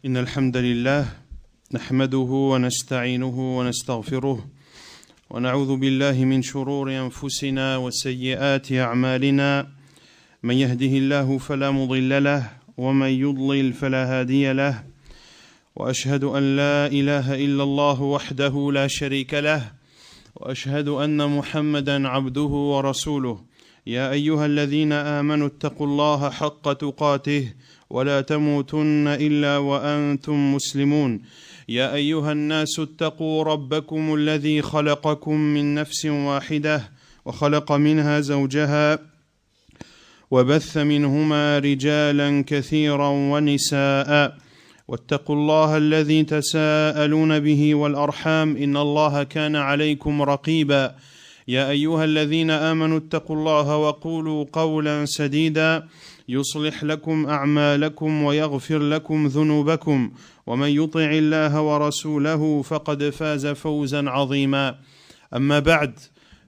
إن الحمد لله نحمده ونستعينه ونستغفره ونعوذ بالله من شرور أنفسنا وسيئات أعمالنا من يهده الله فلا مضل له ومن يضلل فلا هادي له وأشهد أن لا إله إلا الله وحده لا شريك له وأشهد أن محمدا عبده ورسوله يا أيها الذين آمنوا اتقوا الله حق تقاته ولا تموتن إلا وأنتم مسلمون يا أيها الناس اتقوا ربكم الذي خلقكم من نفس واحدة وخلق منها زوجها وبث منهما رجالا كثيرا ونساء واتقوا الله الذي تساءلون به والأرحام إن الله كان عليكم رقيبا يا أيها الذين آمنوا اتقوا الله وقولوا قولا سديدا يصلح لكم أعمالكم ويغفر لكم ذنوبكم ومن يطع الله ورسوله فقد فاز فوزا عظيما أما بعد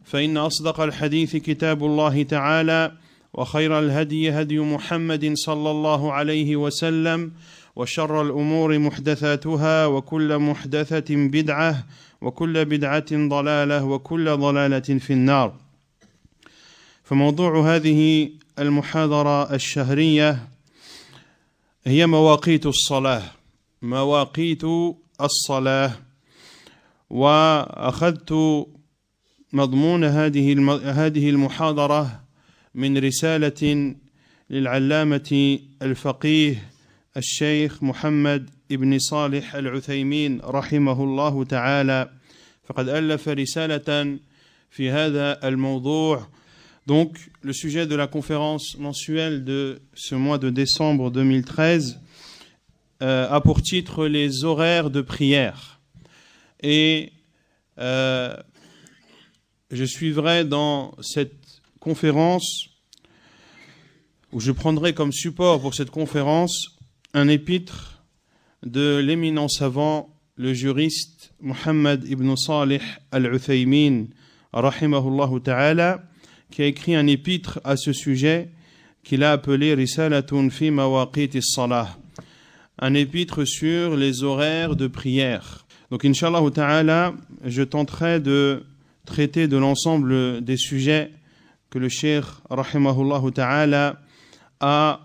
فإن أصدق الحديث كتاب الله تعالى وخير الهدي هدي محمد صلى الله عليه وسلم وشر الأمور محدثاتها وكل محدثة بدعة وكل بدعة ضلالة وكل ضلالة في النار. فموضوع هذه المحاضرة الشهرية هي مواقيت الصلاة وأخذت مضمون هذه المحاضرة من رسالة للعلامة الفقيه الشيخ محمد ابن صالح العثيمين رحمه الله تعالى فقد ألف رسالة في هذا الموضوع. Donc, le sujet de la conférence mensuelle de ce mois de décembre 2013 a pour titre les horaires de prière. Et je suivrai dans cette conférence, où je prendrai comme support pour cette conférence un épître de l'éminent savant, le juriste Muhammad ibn Salih al-Uthaymin, rahimahullah ta'ala, qui a écrit un épître à ce sujet qu'il a appelé Risalatun fi mawaqiti as-salah, un épître sur les horaires de prière. Donc Inch'Allah ta'ala, je tenterai de traiter de l'ensemble des sujets que le cheikh rahimahullah ta'ala a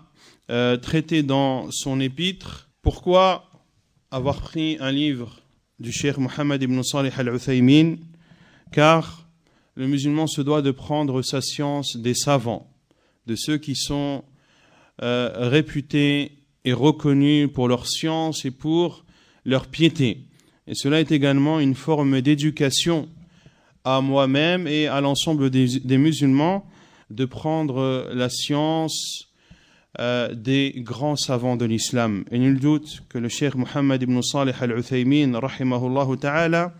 traité dans son épître. Pourquoi avoir pris un livre du cheikh Muhammad ibn Salih al-Uthaymin? Car le musulman se doit de prendre sa science des savants, de ceux qui sont réputés et reconnus pour leur science et pour leur piété. Et cela est également une forme d'éducation à moi-même et à l'ensemble des musulmans, de prendre la science des grands savants de l'islam. Et nul doute que le cheikh Muhammad ibn Salih al-Uthaymin rahimahullah ta'ala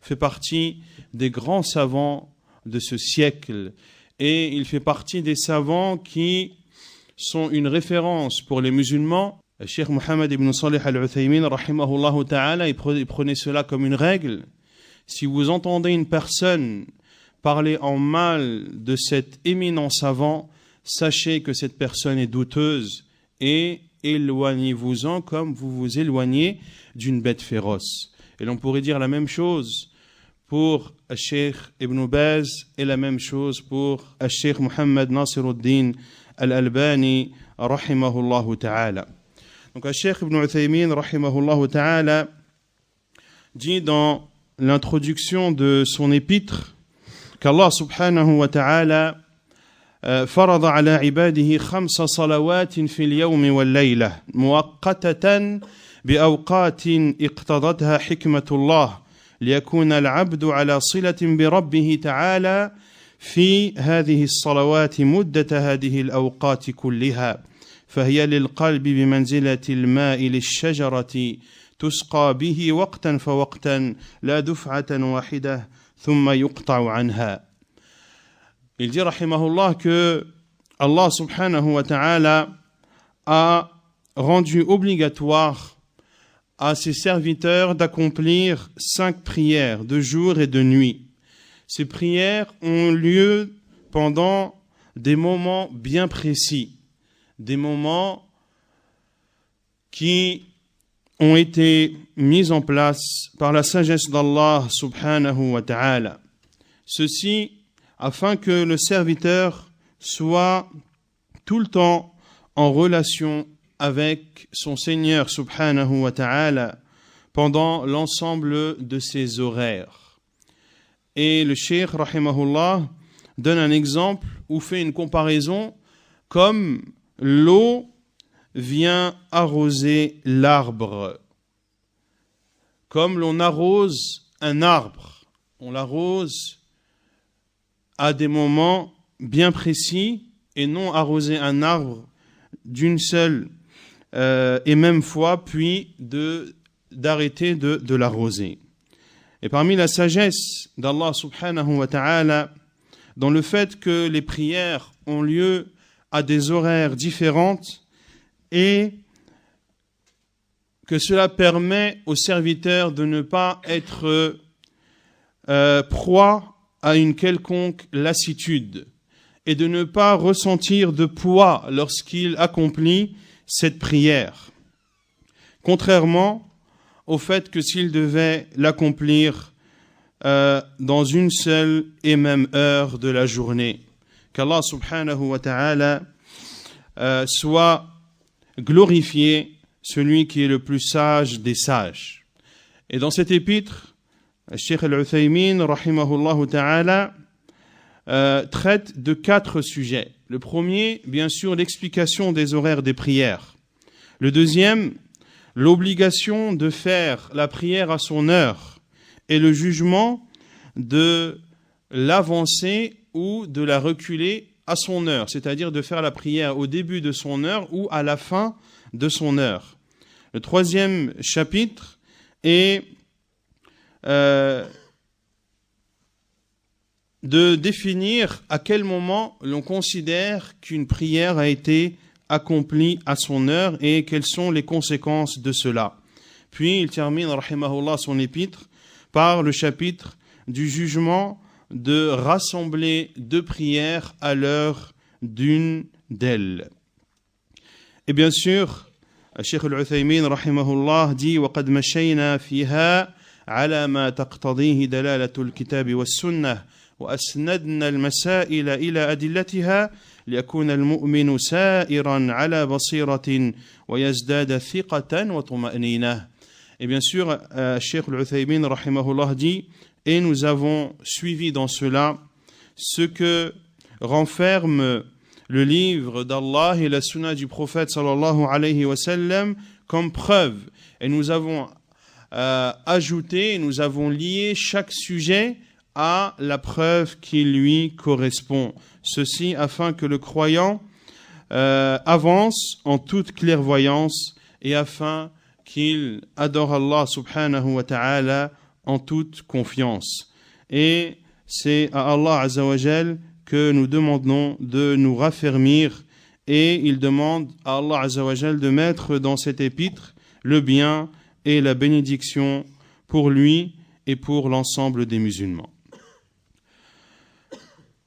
fait partie des grands savants de ce siècle, et il fait partie des savants qui sont une référence pour les musulmans. Le cheikh Muhammad ibn Salih al-Uthaymin rahimahullah ta'ala, il prenait cela comme une règle. Si vous entendez une personne parler en mal de cet éminent savant, sachez que cette personne est douteuse et éloignez-vous-en comme vous vous éloignez d'une bête féroce. Et l'on pourrait dire la même chose pour Cheikh Ibn Baz et la même chose pour Cheikh Muhammad Nasiruddin al-Albani rahimahullah ta'ala. Donc Cheikh Ibn Uthaymin rahimahullah ta'ala dit dans l'introduction de son épître qu'Allah subhanahu wa ta'ala فرض على عباده 5 صلوات في اليوم والليلة مؤقتة بأوقات اقتضتها حكمة الله ليكون العبد على صلة بربه تعالى في هذه الصلوات مدة هذه الأوقات كلها فهي للقلب بمنزلة الماء للشجرة تسقى به وقتا فوقتا لا دفعة واحدة ثم يقطع عنها. Il dit rahimahullah que Allah subhanahu wa ta'ala a rendu obligatoire à ses serviteurs d'accomplir 5 prières de jour et de nuit. Ces prières ont lieu pendant des moments bien précis, des moments qui ont été mises en place par la sagesse d'Allah subhanahu wa ta'ala. Ceci afin que le serviteur soit tout le temps en relation avec son Seigneur subhanahu wa ta'ala pendant l'ensemble de ses horaires. Et le cheikh rahimahullah donne un exemple ou fait une comparaison comme l'eau vient arroser l'arbre. Comme l'on arrose un arbre, on l'arrose à des moments bien précis et non arroser un arbre d'une seule et même fois, puis d'arrêter de l'arroser. Et parmi la sagesse d'Allah subhanahu wa ta'ala, dans le fait que les prières ont lieu à des horaires différentes et que cela permet aux serviteurs de ne pas être proie à une quelconque lassitude et de ne pas ressentir de poids lorsqu'il accomplit cette prière. Contrairement au fait que s'il devait l'accomplir dans une seule et même heure de la journée. Qu'Allah subhanahu wa ta'ala soit glorifié, celui qui est le plus sage des sages. Et dans cet épître, Cheikh Al-Uthaymin, rahimahullah ta'ala, traite de 4 sujets. Le premier, bien sûr, l'explication des horaires des prières. Le deuxième, l'obligation de faire la prière à son heure et le jugement de l'avancer ou de la reculer à son heure, c'est-à-dire de faire la prière au début de son heure ou à la fin de son heure. Le troisième chapitre est de définir à quel moment l'on considère qu'une prière a été accomplie à son heure et quelles sont les conséquences de cela. Puis il termine, rahimahullah, son épître par le chapitre du jugement de rassembler 2 prières à l'heure d'une d'elles. Et bien sûr, Cheikh Al-Uthaymin rahimahullah dit وَقَدْ مَشَيْنَا فِيهَا عَلَى مَا تَقْتَضِيهِ دَلَالَةُ الْكِتَابِ وَالسُّنَّةِ وَأَسْنَدْنَا الْمَسَائِلَ إِلَى أَدِلَّتِهَا لِيَكُونَ الْمُؤْمِنُ سَائِرًا عَلَى بَصِيرَةٍ وَيَزْدَادَ ثِقَةً وَطُمَأْنِينَةً. Et bien sûr, Cheikh Al-Uthaymin rahimahullah dit, et nous avons suivi dans cela ce que renferme le livre d'Allah et la sunna du prophète sallallahu alayhi wa sallam comme preuve. Et nous avons ajouté, nous avons lié chaque sujet à la preuve qui lui correspond. Ceci afin que le croyant avance en toute clairvoyance et afin qu'il adore Allah subhanahu wa ta'ala en toute confiance. Et c'est à Allah azza wa jal que nous demandons de nous raffermir et il demande à Allah azza wa jal de mettre dans cet épître le bien et la bénédiction pour lui et pour l'ensemble des musulmans.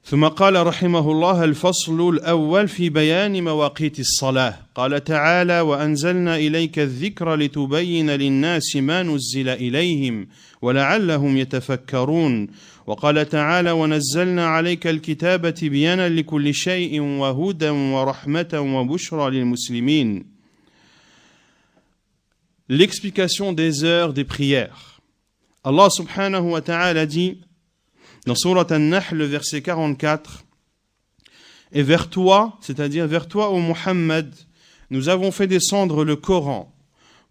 ثم قال رحمه الله الفصل الأول في بيان مواقيت الصلاة قال تعالى وأنزلنا إليك الذكر لتبين للناس ما نزل إليهم ولعلهم يتفكرون وقال تعالى ونزلنا عليك الكتاب تبيانا لكل شيء وهدى ورحمة وبشرى للمسلمين. L'explication des heures des prières. Allah subhanahu wa ta'ala dit dans Surat An-Nahl, le verset 44, « Et vers toi, c'est-à-dire vers toi, ô Muhammad, nous avons fait descendre le Coran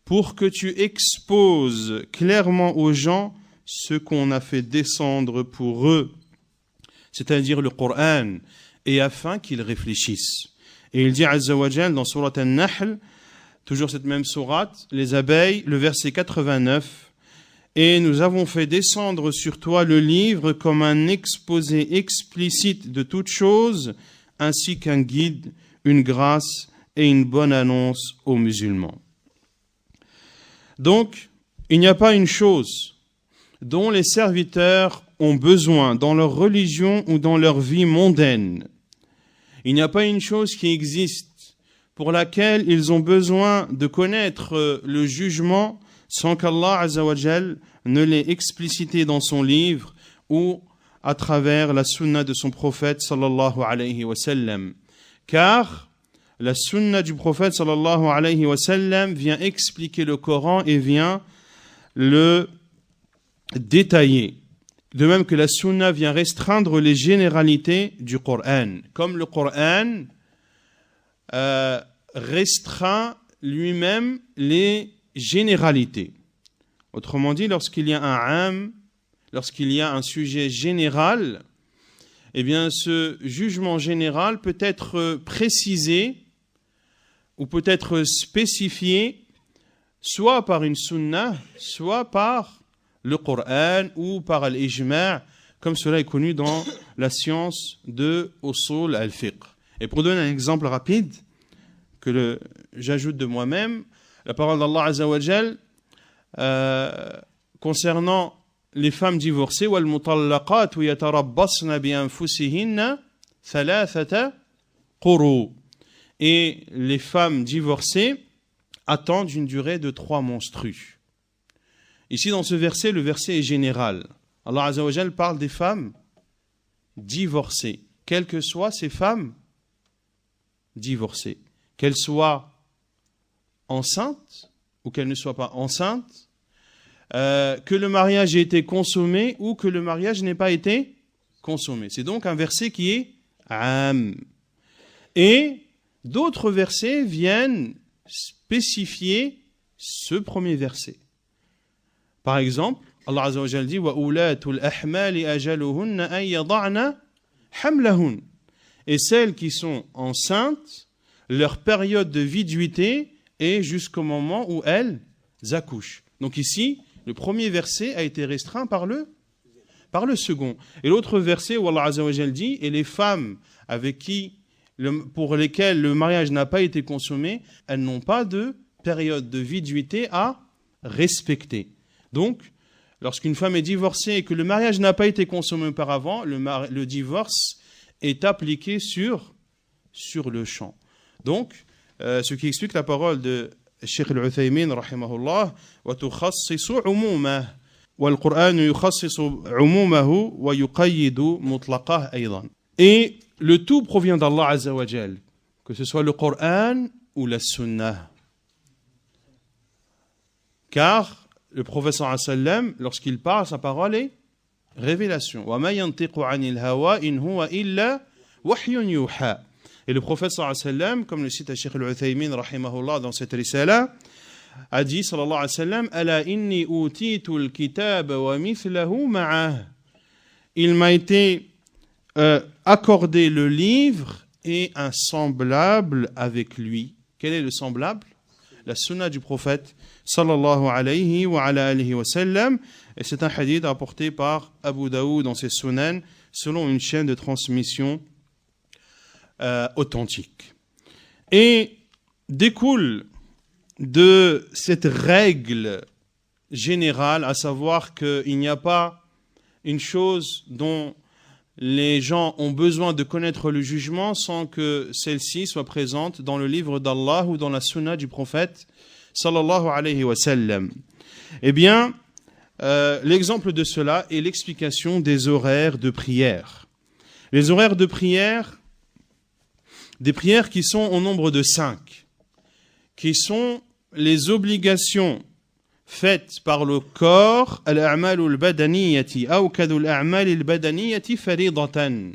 pour que tu exposes clairement aux gens ce qu'on a fait descendre pour eux, c'est-à-dire le Coran, et afin qu'ils réfléchissent. » Et il dit Azza wa Jal dans Surat An-Nahl, toujours cette même sourate, les abeilles, le verset 89, et nous avons fait descendre sur toi le livre comme un exposé explicite de toutes choses, ainsi qu'un guide, une grâce et une bonne annonce aux musulmans. Donc, il n'y a pas une chose dont les serviteurs ont besoin dans leur religion ou dans leur vie mondaine. Il n'y a pas une chose qui existe pour laquelle ils ont besoin de connaître le jugement sans qu'Allah Azza wa Jal ne l'ait explicité dans son livre ou à travers la sunna de son prophète sallallahu alayhi wa sallam. Car la sunna du prophète sallallahu alayhi wa sallam vient expliquer le Coran et vient le détailler. De même que la sunna vient restreindre les généralités du Coran. Comme le Coran restreint lui-même les généralités. Autrement dit, lorsqu'il y a lorsqu'il y a un sujet général, eh bien, ce jugement général peut être précisé ou peut être spécifié soit par une sunna, soit par le Coran ou par l'ijma', comme cela est connu dans la science de usul al-fiqh. Et pour donner un exemple rapide, que j'ajoute de moi-même, la parole d'Allah Azza wa Jal concernant les femmes divorcées, وَالْمُطَلَّقَاتُ يَتَرَبَّصْنَ بِأَنفُسِهِنَّ ثَلَاثَةَ قُرُوءٍ. Et les femmes divorcées attendent une durée de 3 menstrues. Ici, dans ce verset, le verset est général. Allah Azza wa Jal parle des femmes divorcées, quelles que soient ces femmes divorcées, qu'elles soient enceintes ou qu'elles ne soient pas enceintes, que le mariage ait été consommé ou que le mariage n'ait pas été consommé. C'est donc un verset qui est am. Et d'autres versets viennent spécifier ce premier verset. Par exemple, Allah Azza wa Jalla dit وَأُولَاتُ الْأَحْمَالِ أَجَلُهُنَّ أَن يَضَعْنَ حَمْلَهُنَّ. Et celles qui sont enceintes, leur période de viduité est jusqu'au moment où elles accouchent. Donc ici, le premier verset a été restreint par le second. Et l'autre verset où Allah Azza wa Jalla dit et les femmes pour lesquelles le mariage n'a pas été consommé, elles n'ont pas de période de viduité à respecter. Donc, lorsqu'une femme est divorcée et que le mariage n'a pas été consommé auparavant, le divorce est appliqué sur le champ. Donc, ce qui explique la parole de Cheikh al-Uthaymin, rahimahullah, وَتُخَصِّصُ عُمُومَهُ وَالْقُرْآنُ يُخَصِّصُ عُمُومَهُ وَيُقَيِّدُ مُطْلَقَهُ أيضا. Et le tout provient d'Allah Azza wa Jal, que ce soit le Coran ou la Sunnah. Car le prophète sallallahu alayhi wa sallam, lorsqu'il parle, sa parole est révélation. وَمَا يَنْطِقُ عَنِ الْهَوَىٰ إِنْ هُوَ إِلَّا وَحْيٌ يُوحَىٰ. Et le prophète sallallahu alayhi wa sallam, comme le cite Cheikh al-Uthaymin rahimahullah dans cette risala, a dit sallallahu alayhi wa sallam ala inni utitu al-kitab wa mithlahu ma'ah. Il m'a été accordé le livre et un semblable avec lui. Quel est le semblable? La sunna du prophète sallallahu alayhi wa ala alihi wa sallam. Et c'est un hadith rapporté par Abu Daoud dans ses sunan selon une chaîne de transmission authentique. Et découle de cette règle générale, à savoir qu'il n'y a pas une chose dont les gens ont besoin de connaître le jugement sans que celle-ci soit présente dans le livre d'Allah ou dans la sunna du prophète sallallahu alayhi wa sallam. Eh bien, l'exemple de cela est l'explication des horaires de prière. Les horaires de prière, des prières qui sont au nombre de 5, qui sont les obligations faites par le corps, al-a'malu al-badaniyati, awkadu al-a'mali al-badaniyati faridatan.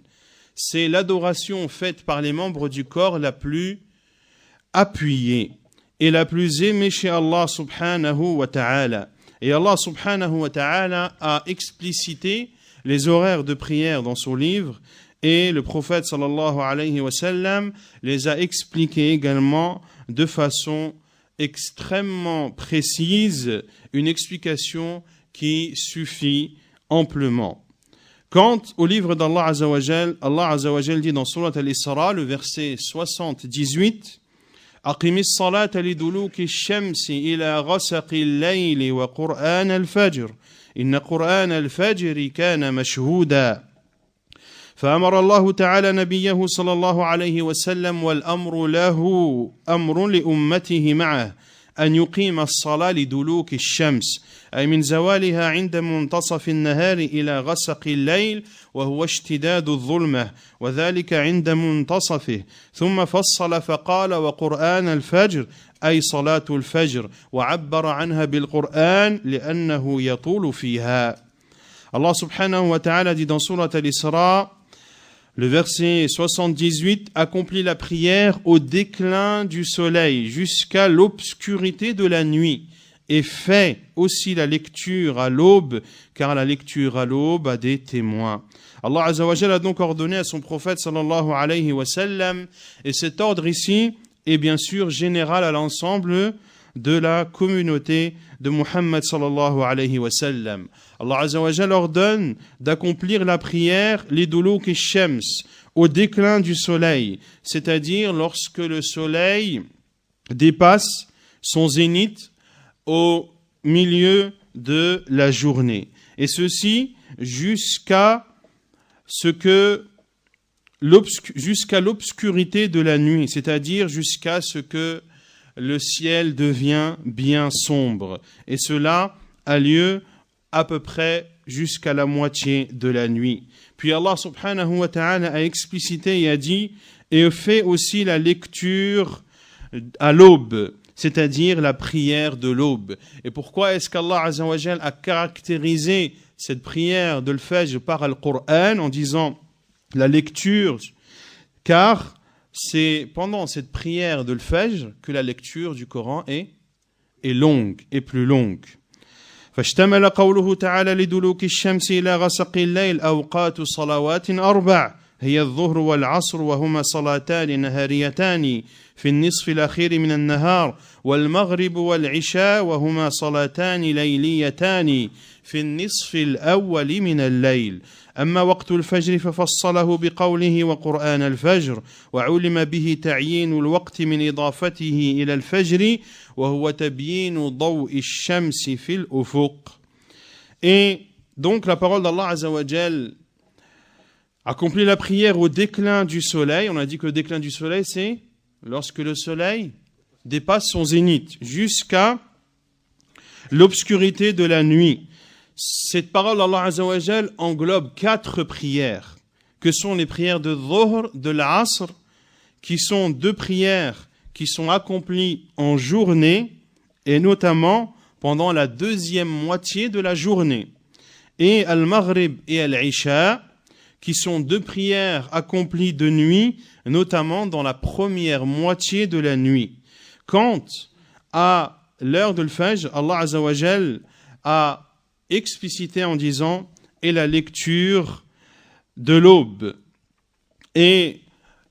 C'est l'adoration faite par les membres du corps la plus appuyée et la plus aimée chez Allah subhanahu wa ta'ala. Et Allah subhanahu wa ta'ala a explicité les horaires de prière dans son livre et le prophète sallallahu alayhi wa sallam les a expliqués également de façon extrêmement précise, une explication qui suffit amplement. Quant au livre d'Allah Azza wa Jal, Allah Azza wa Jal dit dans Surat al-Isra, le verset 78, أقم الصلاة لدلوك الشمس إلى غسق الليل وقرآن الفجر إن قرآن الفجر كان مشهودا فأمر الله تعالى نبيه صلى الله عليه وسلم والأمر له أمر لأمته معه أن يقيم الصلاة لدلوك الشمس أي من زوالها عند منتصف النهار إلى غسق الليل وهو اشتداد الظلمة وذلك عند منتصفه ثم فصل فقال وقرآن الفجر أي صلاة الفجر وعبر عنها بالقرآن لأنه يطول فيها. Allah subhanahu wa ta'ala dit dans Surat al-Isra, le verset 78, accomplit la prière au déclin du soleil jusqu'à l'obscurité de la nuit et fait aussi la lecture à l'aube, car la lecture à l'aube a des témoins. Allah Azza wa Jalla a donc ordonné à son prophète sallallahu alayhi wa sallam, et cet ordre ici est bien sûr général à l'ensemble de la communauté de Muhammad sallallahu alayhi wa sallam. Allah Azza wa Jalla ordonne d'accomplir la prière liduluk ash-shams, au déclin du soleil, c'est-à-dire lorsque le soleil dépasse son zénith au milieu de la journée. Et ceci jusqu'à l'obscurité de la nuit, c'est-à-dire jusqu'à ce que le ciel devient bien sombre. Et cela a lieu à peu près jusqu'à la moitié de la nuit. Puis Allah subhanahu wa ta'ala a explicité et a dit « Et fait aussi la lecture à l'aube », c'est-à-dire la prière de l'aube. Et pourquoi est-ce qu'Allah Azza wa Jal a caractérisé cette prière de l'Fajr par le Coran en disant la lecture? Car c'est pendant cette prière de l'Fajr que la lecture du Coran est longue, et plus longue. فاشتمل قوله تعالى لدلوك الشمس إلى غسق الليل أوقات صلوات أربع هي الظهر والعصر وهما صلاتان نهاريتان في النصف الأخير من النهار والمغرب والعشاء وهما صلاتان ليليتان في النصف الأول من الليل. أما وقت الفجر ففصله بقوله وقرآن الفجر وعلم به تعيين الوقت من إضافته إلى الفجر وهو تبيين ضوء الشمس في الأفق. Et donc la parole d'Allah Azza wa Jal accomplit la prière au déclin du soleil. On a dit que le déclin du soleil, c'est lorsque le soleil dépasse son zénith jusqu'à l'obscurité de la nuit. Cette parole d'Allah Azza wa Jal englobe 4 prières, que sont les prières de Dhuhr, de l'Asr, qui sont 2 prières qui sont accomplies en journée, et notamment pendant la deuxième moitié de la journée. Et Al-Maghrib et Al-Isha, qui sont 2 prières accomplies de nuit, notamment dans la première moitié de la nuit. Quant à l'heure de l'Fajr, Allah Azza wa Jal a explicité en disant « et la lecture de l'aube ». Et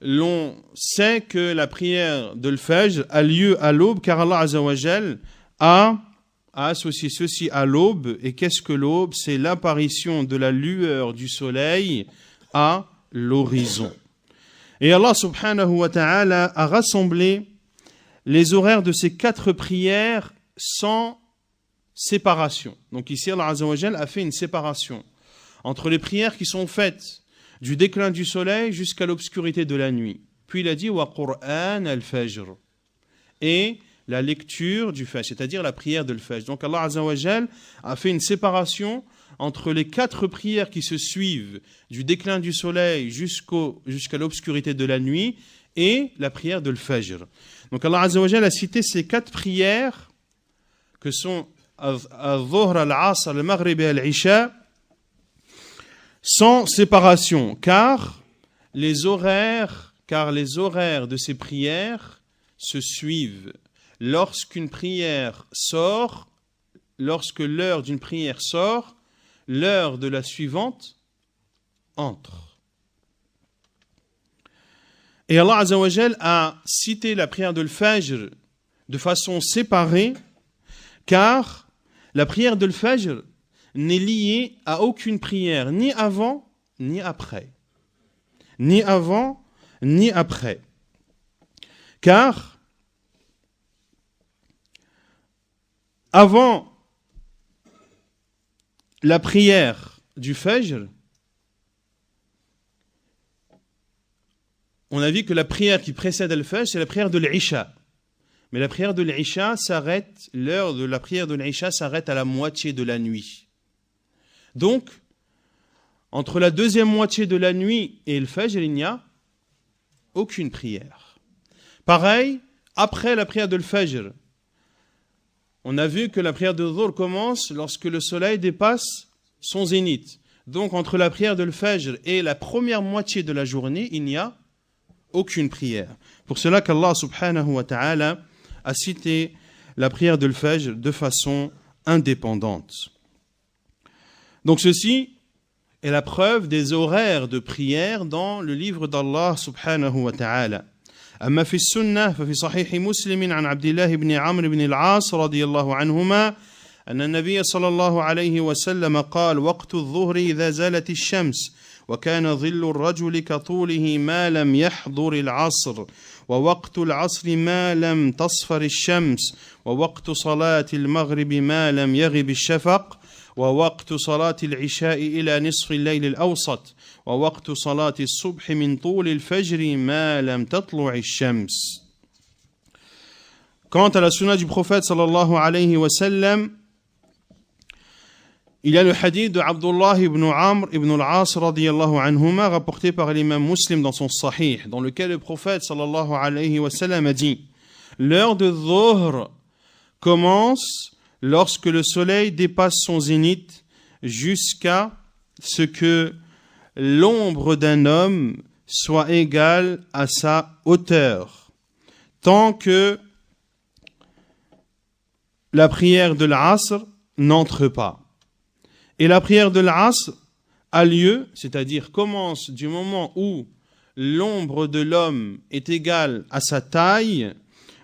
l'on sait que la prière de l'Fajr a lieu à l'aube, car Allah Azza wa Jal a associé ceci à l'aube. Et qu'est-ce que l'aube? C'est l'apparition de la lueur du soleil à l'horizon. Et Allah subhanahu wa ta'ala a rassemblé les horaires de ces 4 prières sans séparation. Donc ici, Allah Azza wa Jal a fait une séparation entre les prières qui sont faites du déclin du soleil jusqu'à l'obscurité de la nuit. Puis il a dit « Wa Qur'an al-Fajr » et la lecture du Fajr, c'est-à-dire la prière de l'Fajr. Donc Allah Azza wa Jal a fait une séparation entre les 4 prières qui se suivent du déclin du soleil jusqu'à l'obscurité de la nuit et la prière de l'Fajr. Donc Allah Azza wa Jal a cité ces 4 prières que sont Al-Dhuhr, Al-Asr, Al-Maghrib et Al-Isha sans séparation, car les horaires de ces prières se suivent. Lorsqu'une prière sort, lorsque l'heure d'une prière sort, l'heure de la suivante entre. Et Allah Azza wa Jal a cité la prière de l'Fajr de façon séparée, car la prière de l'Fajr n'est liée à aucune prière, ni avant, ni après. Ni avant, ni après. Car avant la prière du Fajr, on a vu que la prière qui précède Al-Fajr, c'est la prière de l'Isha. Mais la prière de l'Isha s'arrête, l'heure de la prière de l'Isha s'arrête à la moitié de la nuit. Donc, entre la deuxième moitié de la nuit et le Fajr, il n'y a aucune prière. Pareil, après la prière de l'Fajr, on a vu que la prière de Dhuhr commence lorsque le soleil dépasse son zénith. Donc, entre la prière de l'Fajr et la première moitié de la journée, il n'y a aucune prière. Pour cela qu'Allah subhanahu wa ta'ala a cité la prière de l'Fajr de façon indépendante. Donc ceci est la preuve des horaires de prière dans le livre d'Allah subhanahu wa ta'ala. أما في السنة ففي صحيح مسلم عن عبد الله بن عمرو بن العاص رضي الله عنهما أن النبي صلى الله عليه وسلم قال وقت الظهر إذا زالت الشمس وكان ظل الرجل كطوله ما لم يحضر العصر ووقت العصر ما لم تصفر الشمس ووقت صلاة المغرب ما لم يغب الشفق ووقت صلاة العشاء إلى نصف الليل الأوسط ووقت صلاة الصبح من طول الفجر ما لم تطلع الشمس. Quant à la sunna du prophète sallallahu alayhi wa sallam, il y a le hadith de Abdullah ibn Amr ibn al-As radiyallahu anhuma rapporté par l'imam Muslim dans son Sahih, dans lequel le prophète sallallahu alayhi wa sallam a dit: l'heure de Dhuhr commence lorsque le soleil dépasse son zénith jusqu'à ce que l'ombre d'un homme soit égale à sa hauteur, tant que la prière de l'Asr n'entre pas. Et la prière de l'Asr a lieu, c'est-à-dire commence du moment où l'ombre de l'homme est égale à sa taille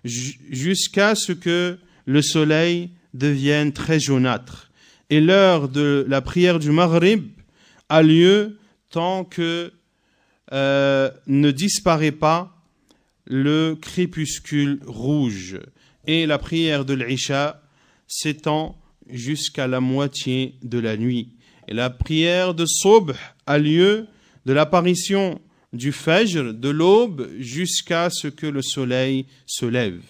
jusqu'à ce que le soleil devienne très jaunâtre. Et l'heure de la prière du Maghrib a lieu tant que ne disparaît pas le crépuscule rouge. Et la prière de l'Isha s'étend jusqu'à la moitié de la nuit. Et la prière de Subh a lieu de l'apparition du Fajr, de l'aube, jusqu'à ce que le soleil se lève.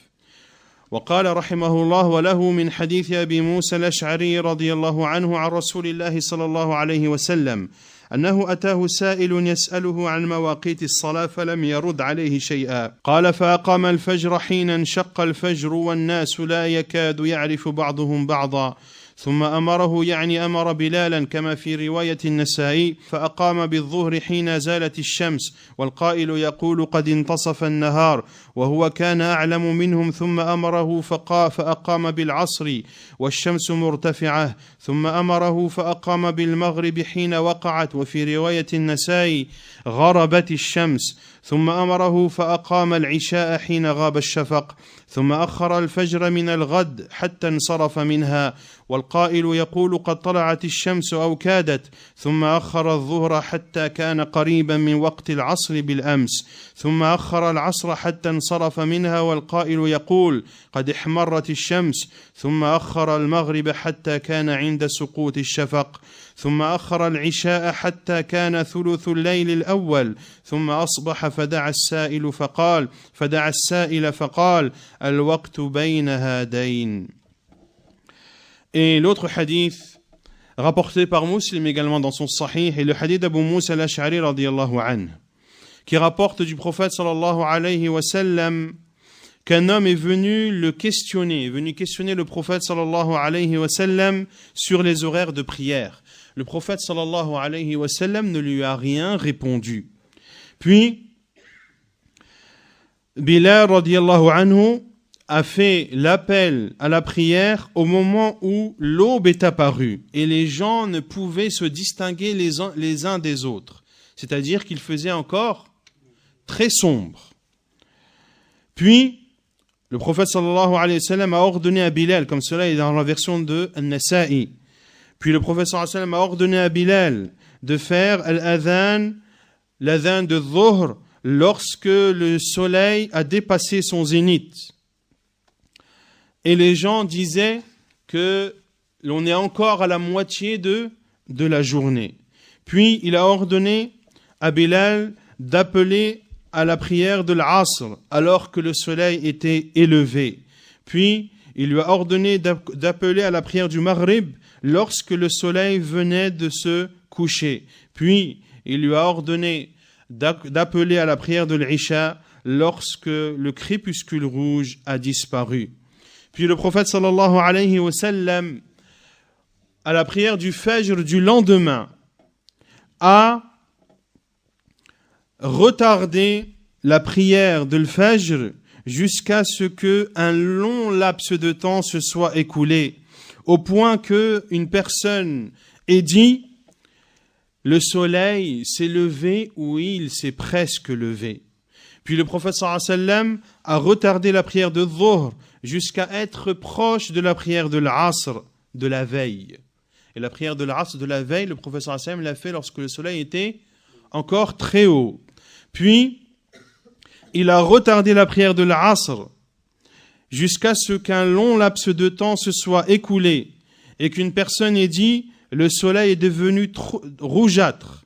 وقال رحمه الله وله من حديث أبي موسى الأشعري رضي الله عنه عن رسول الله صلى الله عليه وسلم أنه أتاه سائل يسأله عن مواقيت الصلاة فلم يرد عليه شيئا قال فأقام الفجر حين انشق الفجر والناس لا يكاد يعرف بعضهم بعضا ثم أمره يعني أمر بلالا كما في رواية النسائي فأقام بالظهر حين زالت الشمس والقائل يقول قد انتصف النهار وهو كان أعلم منهم ثم أمره فأقام بالعصر والشمس مرتفعة ثم أمره فأقام بالمغرب حين وقعت وفي رواية النسائي غربت الشمس ثم أمره فأقام العشاء حين غاب الشفق ثم أخر الفجر من الغد حتى انصرف منها والقائل يقول قد طلعت الشمس أو كادت ثم أخر الظهر حتى كان قريبا من وقت العصر بالأمس ثم أخر العصر حتى انصرف منها والقائل يقول قد احمرت الشمس ثم أخر المغرب حتى كان عند سقوط الشفق ثم أخر العشاء حتى كان ثلث الليل الأول ثم أصبح فدعا السائل فقال الوقت بين هادين. Et l'autre hadith rapporté par Muslim également dans son Sahih est le hadith d'Abu Musa al-Ash'ari radiyallahu anhu, qui rapporte du prophète sallallahu alayhi wa sallam qu'un homme est venu questionner le prophète sallallahu alayhi wa sallam sur les horaires de prière. Le prophète sallallahu alayhi wa sallam ne lui a rien répondu. Puis Bilal radiyallahu anhu a fait l'appel à la prière au moment où l'aube est apparue et les gens ne pouvaient se distinguer les uns des autres. C'est-à-dire qu'il faisait encore très sombre. Puis, le prophète sallallahu alayhi wa sallam a ordonné à Bilal, comme cela est dans la version de An-Nasa'i. Puis le prophète sallallahu alayhi wa sallam a ordonné à Bilal de faire l'adhan de Dhuhr lorsque le soleil a dépassé son zénith. Et les gens disaient que l'on est encore à la moitié de la journée. Puis il a ordonné à Bilal d'appeler à la prière de l'Asr, alors que le soleil était élevé. Puis, il lui a ordonné d'appeler à la prière du Maghrib lorsque le soleil venait de se coucher. Puis, il lui a ordonné d'appeler à la prière de l'Isha lorsque le crépuscule rouge a disparu. Puis le prophète sallallahu alayhi wa sallam, à la prière du Fajr du lendemain, a retardé la prière de l'Fajr jusqu'à ce qu'un long laps de temps se soit écoulé, au point qu'une personne ait dit « Le soleil s'est levé ou il s'est presque levé ». Puis le prophète sallallahu alayhi wa sallam a retardé la prière de Dhuhr jusqu'à être proche de la prière de l'Asr de la veille. Et la prière de l'Asr de la veille, le prophète sallallahu alayhi wa sallam l'a fait lorsque le soleil était encore très haut. Puis, il a retardé la prière de l'Asr jusqu'à ce qu'un long laps de temps se soit écoulé et qu'une personne ait dit « Le soleil est devenu rougeâtre ».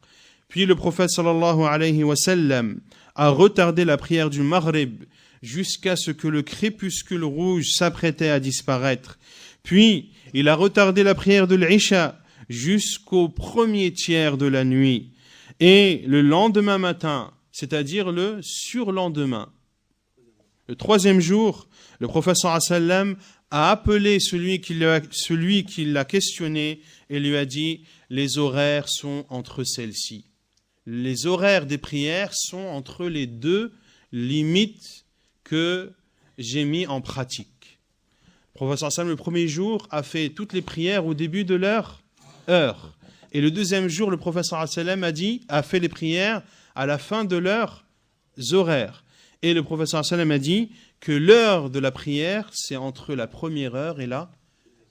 Puis le prophète sallallahu alayhi wa sallam a retardé la prière du Maghrib jusqu'à ce que le crépuscule rouge s'apprêtait à disparaître. Puis, il a retardé la prière de l'Isha jusqu'au premier tiers de la nuit. Et le lendemain matin, c'est-à-dire le surlendemain, le troisième jour, le prophète sallallahu alayhi wa sallam a appelé celui qui l'a questionné et lui a dit « Les horaires sont entre celles-ci ». Les horaires des prières sont entre les deux limites que j'ai mis en pratique. Le prophète sallallahu alayhi wa sallam, le premier jour, a fait toutes les prières au début de leur heure. Et le deuxième jour, le prophète sallallahu alayhi wa sallam a fait les prières à la fin de leurs horaires. Et le prophète sallallahu alayhi wa sallam a dit que l'heure de la prière, c'est entre la première heure et la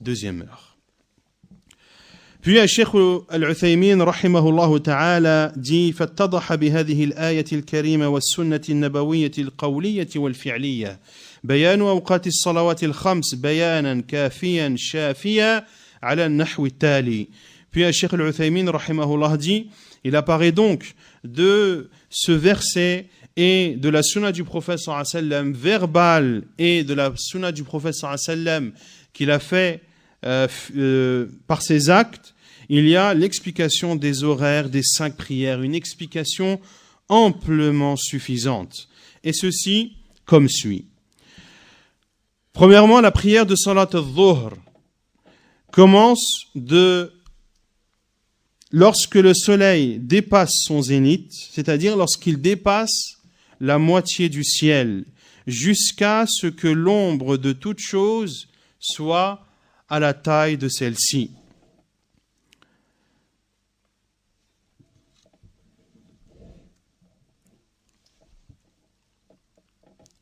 deuxième heure. Puis Cheikh Al-Uthaymin rahimahullah ta'ala dit فاتضح بهذه الآية الكريمة والسنة النبوية القولية والفعلية بيان أوقات الصلوات الخمس بيانا كافيا شافيا على النحو التالي. Puis Cheikh Al-Uthaymin rahimahullah dit il apparaît donc de ce verset et de la sunna du prophète sallallahu alayhi wa sallam verbale et de la sunna du prophète sallallahu alayhi wa sallam qu'il a fait par ses actes, il y a l'explication des horaires des 5 prières, une explication amplement suffisante. Et ceci comme suit. Premièrement, la prière de Salat al-Dhuhr commence lorsque le soleil dépasse son zénith, c'est-à-dire lorsqu'il dépasse la moitié du ciel, jusqu'à ce que l'ombre de toute chose soit à la taille de celle-ci.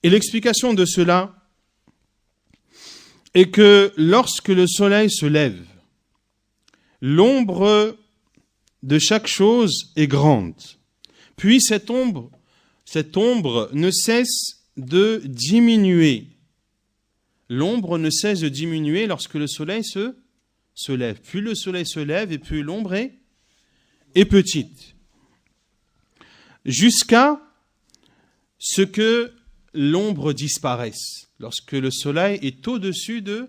Et l'explication de cela est que lorsque le soleil se lève, l'ombre de chaque chose est grande. Puis cette ombre ne cesse de diminuer. L'ombre ne cesse de diminuer lorsque le soleil se lève. Plus le soleil se lève et plus l'ombre est petite. Jusqu'à ce que l'ombre disparaisse. Lorsque le soleil est au-dessus de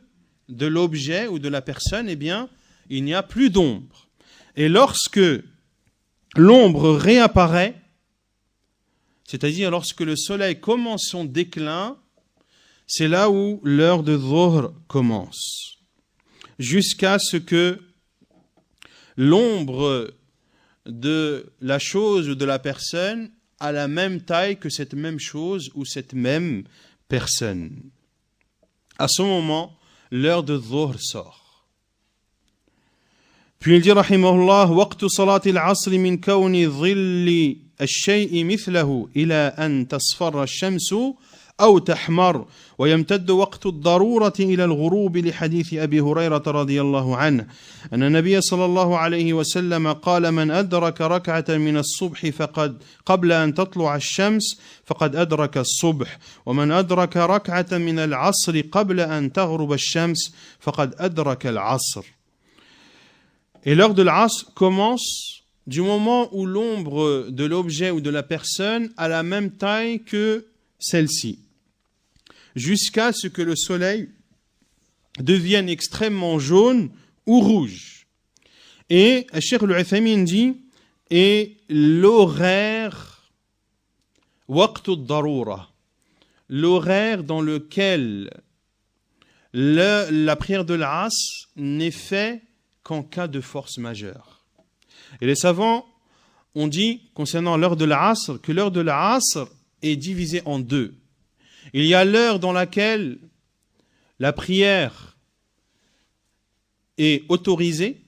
l'objet ou de la personne, eh bien, il n'y a plus d'ombre. Et lorsque l'ombre réapparaît, c'est-à-dire lorsque le soleil commence son déclin, c'est là où l'heure de Dhuhr commence. Jusqu'à ce que l'ombre de la chose ou de la personne a la même taille que cette même chose ou cette même personne. À ce moment, l'heure de Dhuhr sort. Puis il dit, rahimahullah, وقت صلاة العصر من كون ظل الشيء مثله إلى أن تصفر الشمس أو تحمر ويمتد وقت الضرورة إلى الغروب لحديث أبي هريرة رضي الله عنه أن النبي صلى الله عليه وسلم قال من أدرك ركعة من الصبح فقد قبل أن تطلع الشمس فقد أدرك الصبح ومن أدرك ركعة من العصر قبل أن تغرب الشمس فقد أدرك العصر. Et l'heure de l'Asr commence du moment où l'ombre de l'objet ou de la personne a la même taille que celle-ci, jusqu'à ce que le soleil devienne extrêmement jaune ou rouge. Et Cheikh Al-Uthaymin dit, et l'horaire waqt ad-darura, l'horaire dans lequel la prière de l'Asr n'est faite qu'en cas de force majeure. Et les savants ont dit, concernant l'heure de l'Asr, que l'heure de l'Asr est divisée en deux. Il y a l'heure dans laquelle la prière est autorisée,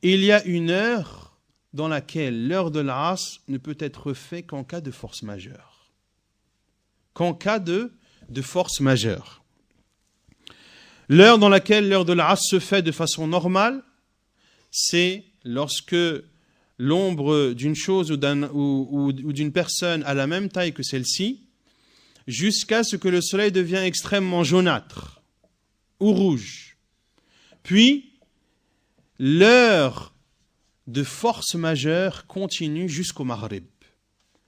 et il y a une heure dans laquelle l'heure de l'Asr ne peut être faite qu'en cas de force majeure. Qu'en cas de force majeure. L'heure dans laquelle l'heure de l'Asr se fait de façon normale, c'est lorsque l'ombre d'une chose ou d'une personne a la même taille que celle-ci, jusqu'à ce que le soleil devienne extrêmement jaunâtre ou rouge. Puis, l'heure de force majeure continue jusqu'au Maghrib.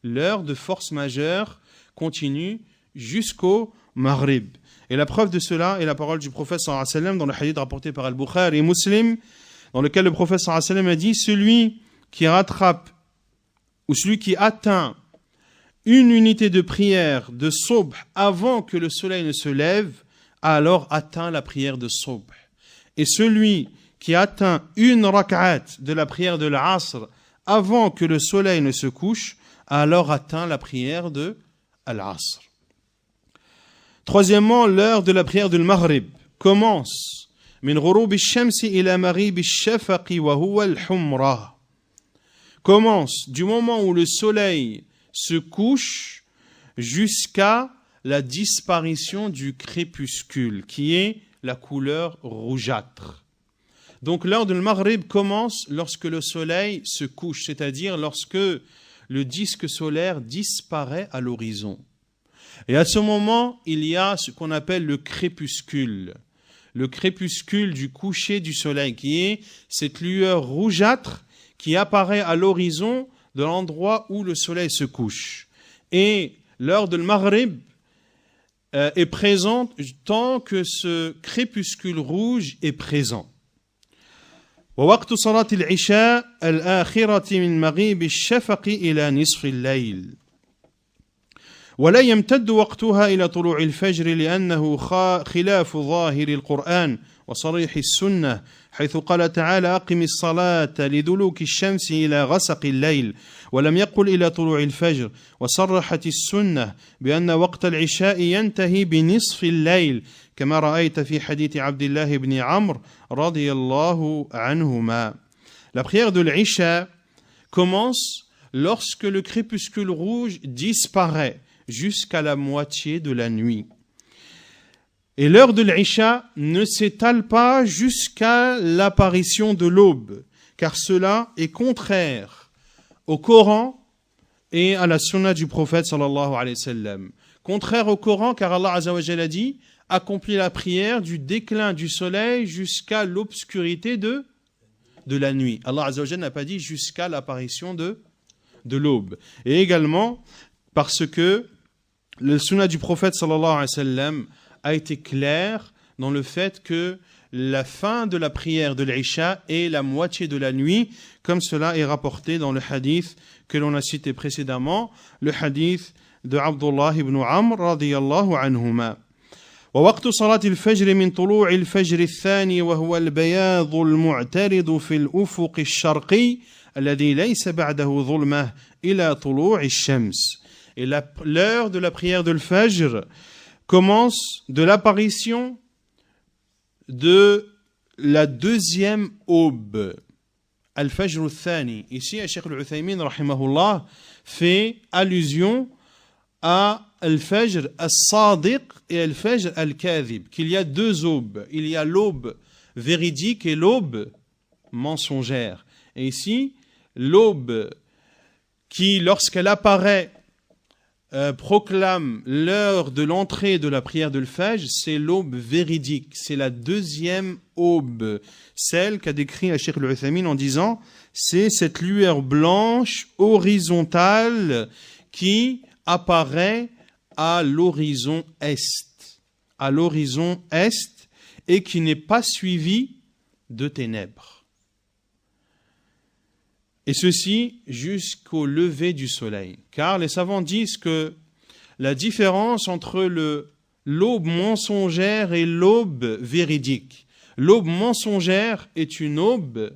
L'heure de force majeure continue jusqu'au Maghrib. Et la preuve de cela est la parole du prophète sallallahu alayhi wa sallam dans le hadith rapporté par Al-Bukhari et Muslim, dans lequel le prophète sallallahu alayhi wa sallam a dit, celui qui rattrape ou celui qui atteint une unité de prière de Subh avant que le soleil ne se lève, a alors atteint la prière de Subh. Et celui qui atteint une rak'at de la prière de l'Asr avant que le soleil ne se couche, a alors atteint la prière de l'Asr. Troisièmement, l'heure de la prière du Maghrib commence min ghurub ash-shamsi ila maghrib ash-shafaqi wa huwa al-humra. Commence du moment où le soleil se couche jusqu'à la disparition du crépuscule, qui est la couleur rougeâtre. Donc l'heure du Maghrib commence lorsque le soleil se couche, c'est-à-dire lorsque le disque solaire disparaît à l'horizon. Et à ce moment, il y a ce qu'on appelle le crépuscule du coucher du soleil, qui est cette lueur rougeâtre qui apparaît à l'horizon de l'endroit où le soleil se couche. Et l'heure de Maghrib est présente tant que ce crépuscule rouge est présent. ووقت صلاة العشاء الآخرة من مغيب الشفق إلى نصف الليل ولا يمتد وقتها إلى طلوع الفجر لأنه خلاف ظاهر القرآن وصريح السنة حيث قال تعالى أقم الصلاة لدلوك الشمس إلى غسق الليل ولم يقل إلى طلوع الفجر وصرحت السنة بأن وقت العشاء ينتهي بنصف الليل كما رأيت في حديث عبد الله بن عمرو رضي الله عنهما. La prière de l'Isha commence lorsque le crépuscule rouge disparaît jusqu'à la moitié de la nuit. Et l'heure de l'Isha ne s'étale pas jusqu'à l'apparition de l'aube, car cela est contraire au Coran et à la sunna du prophète sallallahu alayhi wa sallam. Contraire au Coran, car Allah azza wa jalla a dit, accomplit la prière du déclin du soleil jusqu'à l'obscurité de la nuit. Allah azza wa jalla n'a pas dit jusqu'à l'apparition de l'aube. Et également parce que le sunna du prophète sallallahu alayhi wa sallam a été clair dans le fait que la fin de la prière de l'Isha est la moitié de la nuit, comme cela est rapporté dans le hadith que l'on a cité précédemment, le hadith de Abdullah ibn Amr radiyallahu anhuma. ووقت صلاة الفجر من طلوع الفجر الثاني وهو البياض المعترض في الأفق الشرقي الذي ليس بعده ظلمة إلى طلوع الشمس. Et l'heure de la prière de l'Fajr commence de l'apparition de la deuxième aube, Al-Fajr al-Thani. Ici, Cheikh Al-Uthaymin, rahimahullah, fait allusion à Al-Fajr al-Sadiq et Al-Fajr al-Kadhib, qu'il y a deux aubes. Il y a l'aube véridique et l'aube mensongère. Et ici, l'aube qui, lorsqu'elle apparaît proclame l'heure de l'entrée de la prière de l'Fajr, c'est l'aube véridique, c'est la deuxième aube, celle qu'a décrit Cheikh Al-Uthaymin en disant c'est cette lueur blanche horizontale qui apparaît à l'horizon est, et qui n'est pas suivie de ténèbres. Et ceci jusqu'au lever du soleil. Car les savants disent que la différence entre l'aube mensongère et l'aube véridique. L'aube mensongère est une aube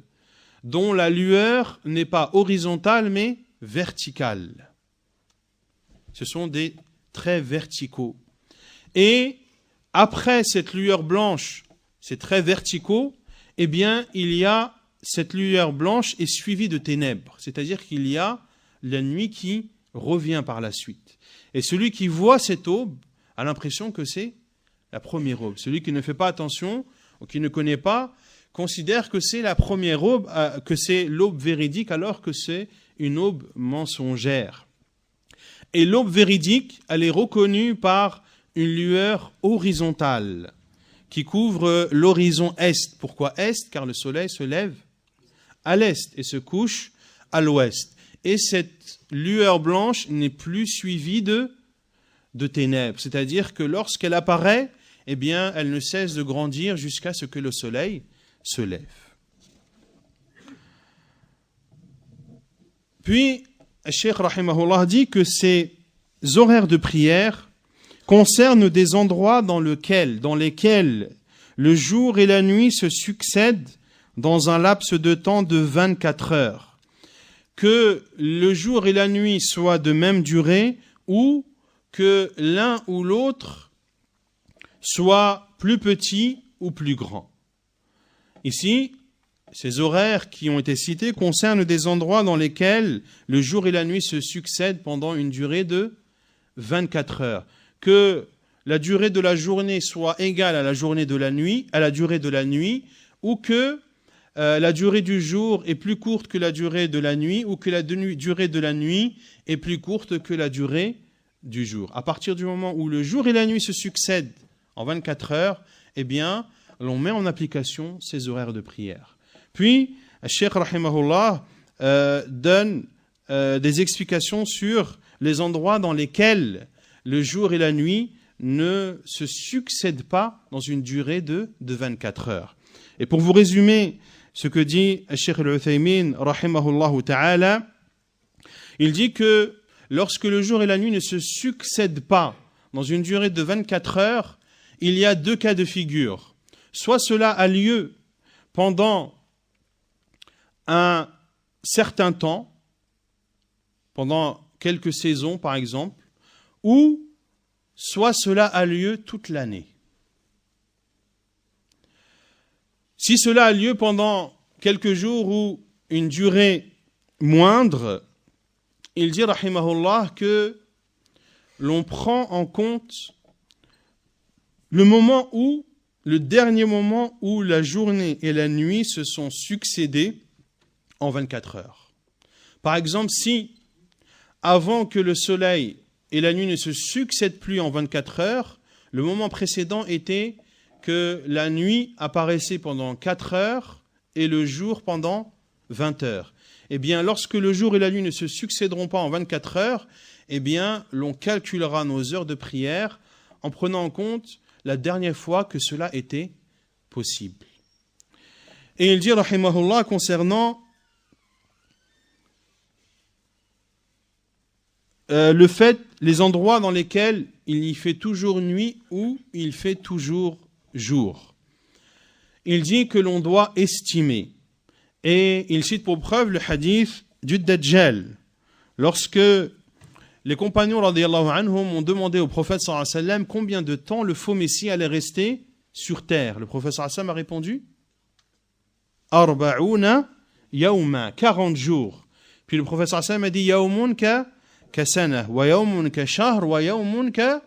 dont la lueur n'est pas horizontale mais verticale. Ce sont des traits verticaux. Et après cette lueur blanche, ces traits verticaux, eh bien, il y a cette lueur blanche est suivie de ténèbres, c'est-à-dire qu'il y a la nuit qui revient par la suite. Et celui qui voit cette aube a l'impression que c'est la première aube. Celui qui ne fait pas attention ou qui ne connaît pas considère que c'est la première aube, que c'est l'aube véridique alors que c'est une aube mensongère. Et l'aube véridique, elle est reconnue par une lueur horizontale qui couvre l'horizon est. Pourquoi est? Car le soleil se lève à l'est et se couche à l'ouest. Et cette lueur blanche n'est plus suivie de ténèbres. C'est-à-dire que lorsqu'elle apparaît, eh bien, elle ne cesse de grandir jusqu'à ce que le soleil se lève. Puis, Cheikh Rahimahullah dit que ces horaires de prière concernent des endroits dans lesquels le jour et la nuit se succèdent dans un laps de temps de 24 heures. Que le jour et la nuit soient de même durée ou que l'un ou l'autre soit plus petit ou plus grand. Ici, ces horaires qui ont été cités concernent des endroits dans lesquels le jour et la nuit se succèdent pendant une durée de 24 heures. Que la durée de la journée soit égale à la durée de la nuit, ou que la durée du jour est plus courte que la durée de la nuit, ou que la durée de la nuit est plus courte que la durée du jour. À partir du moment où le jour et la nuit se succèdent en 24 heures, eh bien, l'on met en application ces horaires de prière. Puis, Cheikh Rahimahullah donne des explications sur les endroits dans lesquels le jour et la nuit ne se succèdent pas dans une durée de 24 heures. Et pour vous résumer ce que dit Cheikh Al-Uthaymin, Rahimahullah ta'ala, il dit que lorsque le jour et la nuit ne se succèdent pas dans une durée de 24 heures, il y a deux cas de figure. Soit cela a lieu pendant un certain temps, pendant quelques saisons par exemple, ou soit cela a lieu toute l'année. Si cela a lieu pendant quelques jours ou une durée moindre, il dit, rahimahullah, que l'on prend en compte le dernier moment où la journée et la nuit se sont succédés en 24 heures. Par exemple, si avant que le soleil et la nuit ne se succèdent plus en 24 heures, le moment précédent était que la nuit apparaissait pendant 4 heures et le jour pendant 20 heures. Eh bien, lorsque le jour et la nuit ne se succéderont pas en 24 heures, eh bien, l'on calculera nos heures de prière en prenant en compte la dernière fois que cela était possible. Et il dit, rahimahullah, concernant les endroits dans lesquels il y fait toujours nuit ou il fait toujours jour. Il dit que l'on doit estimer. Et il cite pour preuve le hadith du Dajjal. Lorsque les compagnons radiyallahu anhum ont demandé au prophète sallallahu alayhi wa sallam combien de temps le faux messie allait rester sur terre, le prophète sallallahu alayhi wa sallam a répondu Arba'una yawma, 40 jours. Puis le prophète sallallahu alayhi wa sallam a dit Yawmun ka sana, wa yawmun ka shahr, wa yawmun ka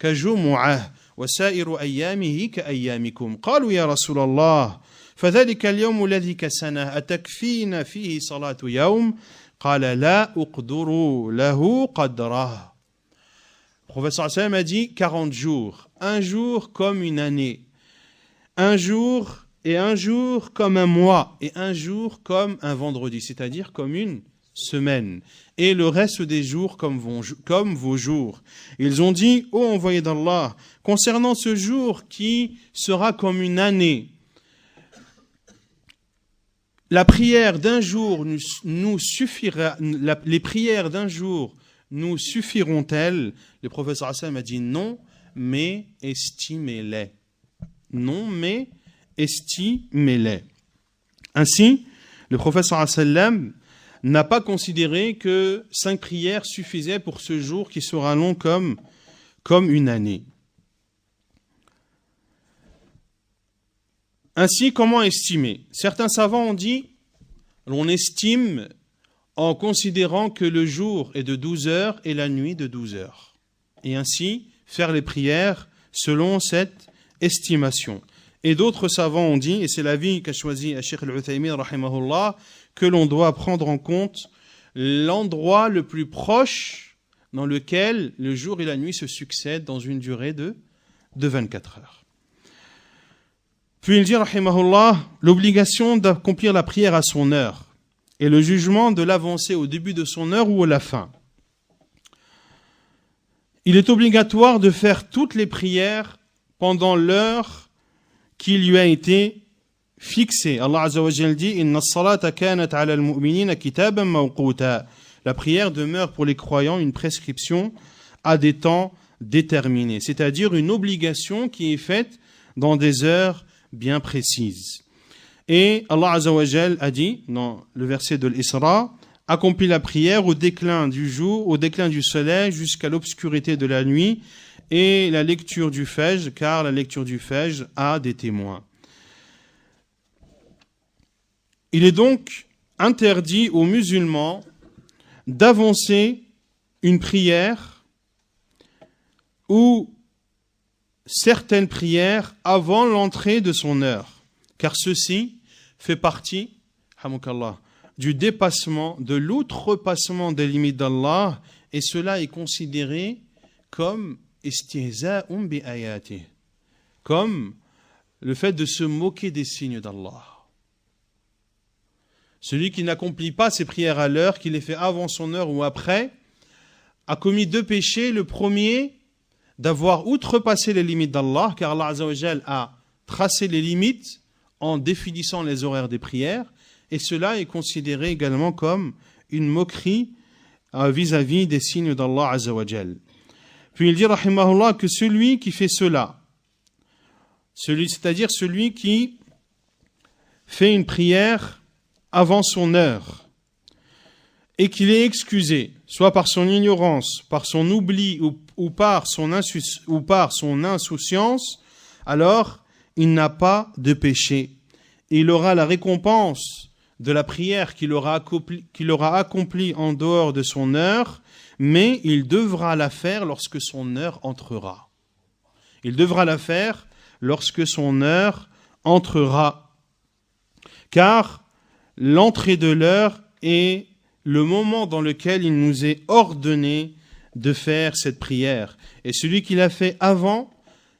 jumu'ah, wa sa'iru ayyamihi ka ayyamikum. Qalu ya Rasulallah, فذلك اليوم الذي كسنه أتكفينا فيه صلاة يوم قال لا أقدر له قدره professeur sallam a dit 40 jours. Un jour comme une année. Un jour comme un mois. Et un jour comme un vendredi, c'est-à-dire comme une semaine. Et le reste des jours comme vos jours. Ils ont dit, ô envoyé d'Allah, concernant ce jour qui sera comme une année, la prière d'un jour nous suffira, les prières d'un jour nous suffiront-elles? Le professeur Hassan a dit non, mais estimez-les. Non, mais estimez-les. Ainsi, le professeur Hassan n'a pas considéré que 5 prières suffisaient pour ce jour qui sera long comme une année. Ainsi, comment estimer? Certains savants ont dit, l'on estime en considérant que le jour est de 12 heures et la nuit de 12 heures. Et ainsi, faire les prières selon cette estimation. Et d'autres savants ont dit, et c'est l'avis qu'a choisi Cheikh Al-Uthaymin, rahimahullah, que l'on doit prendre en compte l'endroit le plus proche dans lequel le jour et la nuit se succèdent dans une durée de 24 heures. Puis il dit, rahimahullah, l'obligation d'accomplir la prière à son heure et le jugement de l'avancer au début de son heure ou à la fin. Il est obligatoire de faire toutes les prières pendant l'heure qui lui a été fixée. Allah Azza wa Jalla dit, Inna as-salata kanat 'ala al-mu'minina kitaban mawquta. La prière demeure pour les croyants une prescription à des temps déterminés, c'est-à-dire une obligation qui est faite dans des heures bien précises. Et Allah Azza wa Jalla a dit, dans le verset de l'Isra, accomplit la prière au déclin du jour, au déclin du soleil, jusqu'à l'obscurité de la nuit, et la lecture du Fajr, car la lecture du Fajr a des témoins. Il est donc interdit aux musulmans d'avancer une prière ou certaines prières avant l'entrée de son heure, car ceci fait partie, hamukallah, du dépassement, de l'outrepassement des limites d'Allah, et cela est considéré comme istihza'un bi ayati, comme le fait de se moquer des signes d'Allah. Celui qui n'accomplit pas ses prières à l'heure, qui les fait avant son heure ou après, a commis 2 péchés. Le premier, d'avoir outrepassé les limites d'Allah, car Allah Azza wa Jalla a tracé les limites en définissant les horaires des prières, et cela est considéré également comme une moquerie vis-à-vis des signes d'Allah Azza wa Jalla. Puis il dit, rahimahullah, que celui qui fait cela, c'est-à-dire celui qui fait une prière avant son heure, et qu'il est excusé, soit par son ignorance, par son oubli ou par son insouciance, alors il n'a pas de péché. Il aura la récompense de la prière qu'il aura accomplie en dehors de son heure, mais il devra la faire lorsque son heure entrera. Il devra la faire lorsque son heure entrera. Car l'entrée de l'heure est le moment dans lequel il nous est ordonné de faire cette prière. Et celui qui l'a fait avant,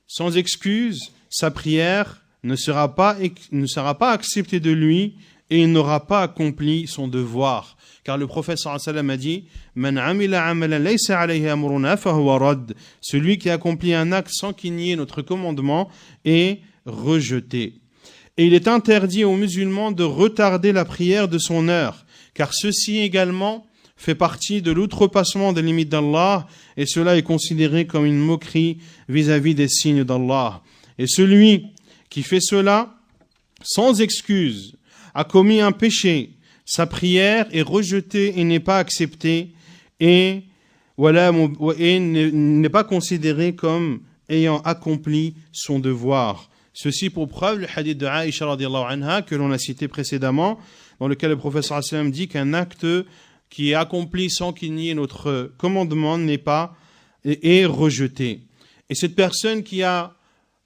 sans excuse, sa prière ne sera pas acceptée de lui et il n'aura pas accompli son devoir. Car le prophète sallallahu alayhi wa sallam a dit « Man amila amalan laysa alayhi amruna fahuwa radd » Celui qui accomplit un acte sans qu'il n'y ait notre commandement est rejeté. Et il est interdit aux musulmans de retarder la prière de son heure, car ceci également fait partie de l'outrepassement des limites d'Allah, et cela est considéré comme une moquerie vis-à-vis des signes d'Allah. Et celui qui fait cela, sans excuse, a commis un péché, sa prière est rejetée et n'est pas acceptée, et n'est pas considéré comme ayant accompli son devoir. Ceci pour preuve le hadith de Aïcha radiyallahu anha que l'on a cité précédemment, dans lequel le prophète sallam dit qu'un acte qui est accompli sans qu'il n'y ait notre commandement est rejeté. Et cette personne qui a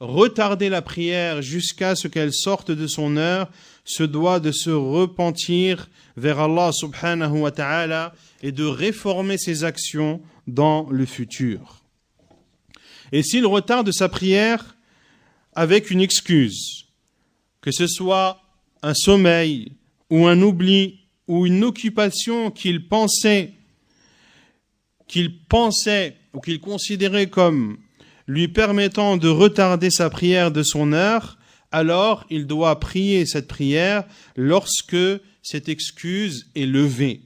retardé la prière jusqu'à ce qu'elle sorte de son heure se doit de se repentir vers Allah subhanahu wa ta'ala et de réformer ses actions dans le futur. Et s'il retarde sa prière avec une excuse, que ce soit un sommeil ou un oubli ou une occupation qu'il pensait ou qu'il considérait comme lui permettant de retarder sa prière de son heure, alors il doit prier cette prière lorsque cette excuse est levée.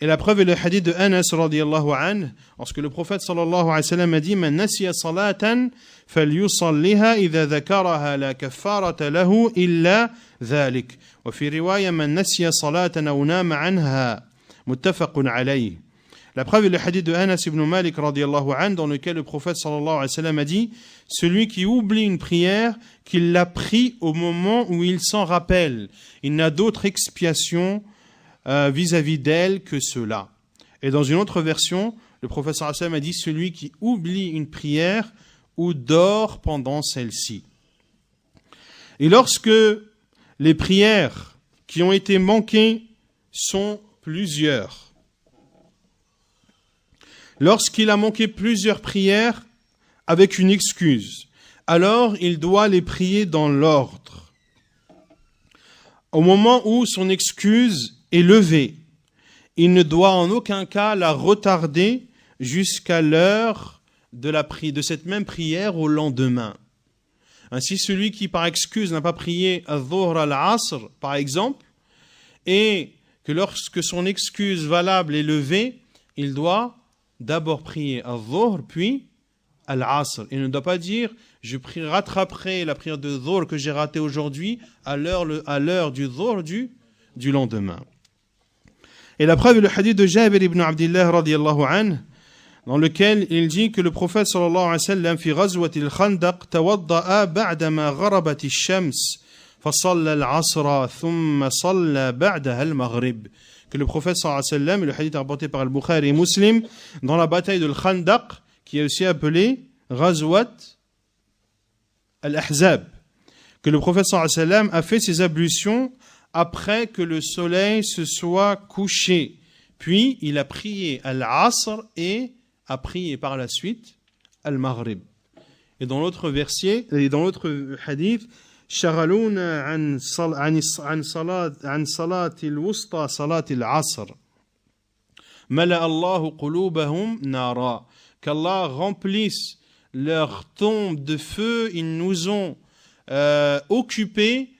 Et la preuve est le hadith de Anas radiyallahu anhu, lorsque le prophète sallallahu alayhi wa sallam a dit: Man nasiya salatan falyusalliha idha dhakaraha la kaffarata lahu illa dhalik. Wa fi riwaya man nasiya salatan aw nama anha. Muttafaqun alayh. La preuve est le hadith de Anas ibn Malik radiyallahu anhu, dans lequel le prophète sallallahu alayhi wa sallam a dit: celui qui oublie une prière, qu'il l'a pris au moment où il s'en rappelle. Il n'a d'autre expiation vis-à-vis d'elle que cela. Et dans une autre version, le prophète sallallahu alayhi wa sallam a dit: celui qui oublie une prière ou dort pendant celle-ci. Et lorsque les prières qui ont été manquées sont plusieurs, lorsqu'il a manqué plusieurs prières avec une excuse, alors il doit les prier dans l'ordre. Au moment où son excuse est levée, il ne doit en aucun cas la retarder jusqu'à l'heure de cette même prière au lendemain. Ainsi, celui qui par excuse n'a pas prié al-dhuhr al-asr, par exemple, et que lorsque son excuse valable est levée, il doit d'abord prier al-dhuhr, puis al-asr. Il ne doit pas dire: je rattraperai la prière de dhuhr que j'ai ratée aujourd'hui à l'heure du dhuhr du lendemain. Et la preuve est le hadith de Jabir ibn Abdillah radiyallahu anhu, dans lequel il dit que le prophète sallallahu alayhi wa sallam fi ghazwati al-Khandaq tawadda'a ba'dama gharabat ash-shams fa salla al-asra thumma salla ba'daha al-maghrib. Que le prophète sallallahu alayhi wa sallam, et le hadith rapporté par al-Bukhari et Muslim, dans la bataille de al-Khandaq, qui est aussi appelée Ghazwat al-Ahzab, que le prophète sallallahu alayhi wa sallam a fait ses ablutions après que le soleil se soit couché. Puis il a prié al-Asr et a prié par la suite al-Maghrib. Et dans l'autre verset, et dans l'autre hadith, شغلونا عن صلاة الوسطى صلاة العصر ملأ الله قلوبهم نارا. Qu'Allah remplisse leur tombe de feu. Ils nous ont occupés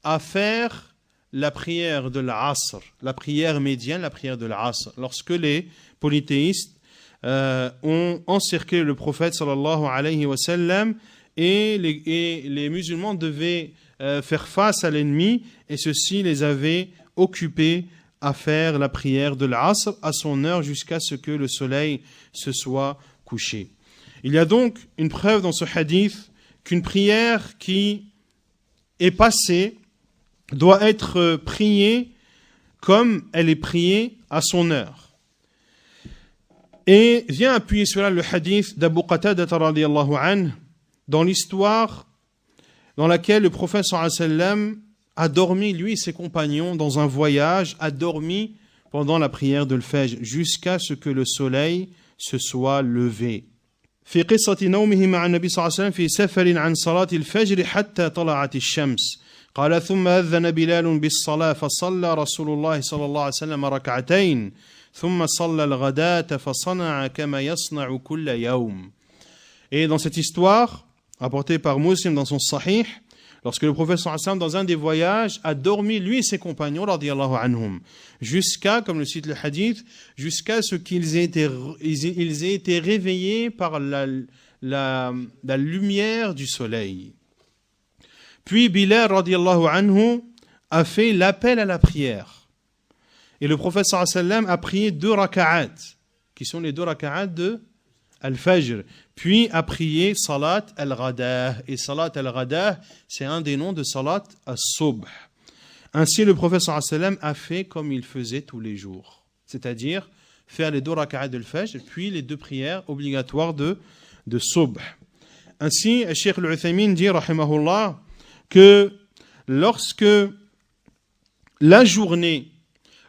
à faire la prière de l'Asr, la prière médiane, la prière de l'Asr. Lorsque les polythéistes ont encerclé le prophète sallallahu alayhi wa sallam, et les musulmans devaient faire face à l'ennemi, et ceux-ci les avaient occupés à faire la prière de l'Asr à son heure jusqu'à ce que le soleil se soit couché. Il y a donc une preuve dans ce hadith qu'une prière qui est passée doit être priée comme elle est priée à son heure. Et vient appuyer cela le hadith d'Abu Qatada radiyallahu anhu, dans l'histoire dans laquelle le prophète sallallahu alayhi wa sallam a dormi, lui et ses compagnons, dans un voyage, a dormi pendant la prière de l'Fajr, jusqu'à ce que le soleil se soit levé. في قصة نومه مع النبي صلى الله عليه وسلم في سفر عن صلاة الفجر حتى طلعت الشمس قال ثم أذن بلال بالصلاة فصلى رسول الله صلى الله عليه وسلم ركعتين ثم صلى الغداة فصنع كما يصنع كل يوم. Et dans cette histoire rapportée par Muslim dans son Sahih, lorsque le prophète sallallahu alayhi wa sallam, dans un des voyages, a dormi, lui et ses compagnons, radiyallahu anhum, jusqu'à, comme le cite le hadith, jusqu'à ce qu'ils aient été réveillés par la lumière du soleil. Puis Bilal, radiyallahu anhu, a fait l'appel à la prière. Et le prophète sallallahu alayhi wa sallam a prié 2 raka'at, qui sont les 2 raka'at de Al-Fajr, puis a prié Salat al-Ghadah. Et Salat al-Ghadah, c'est un des noms de Salat al-Subh. Ainsi, le prophète sallallahu alayhi wa sallam a fait comme il faisait tous les jours, c'est-à-dire faire les 2 raka'at de Al-Fajr, puis les 2 prières obligatoires de Subh. Ainsi, Cheikh Al-Uthaymin dit, rahimahullah, que lorsque la journée,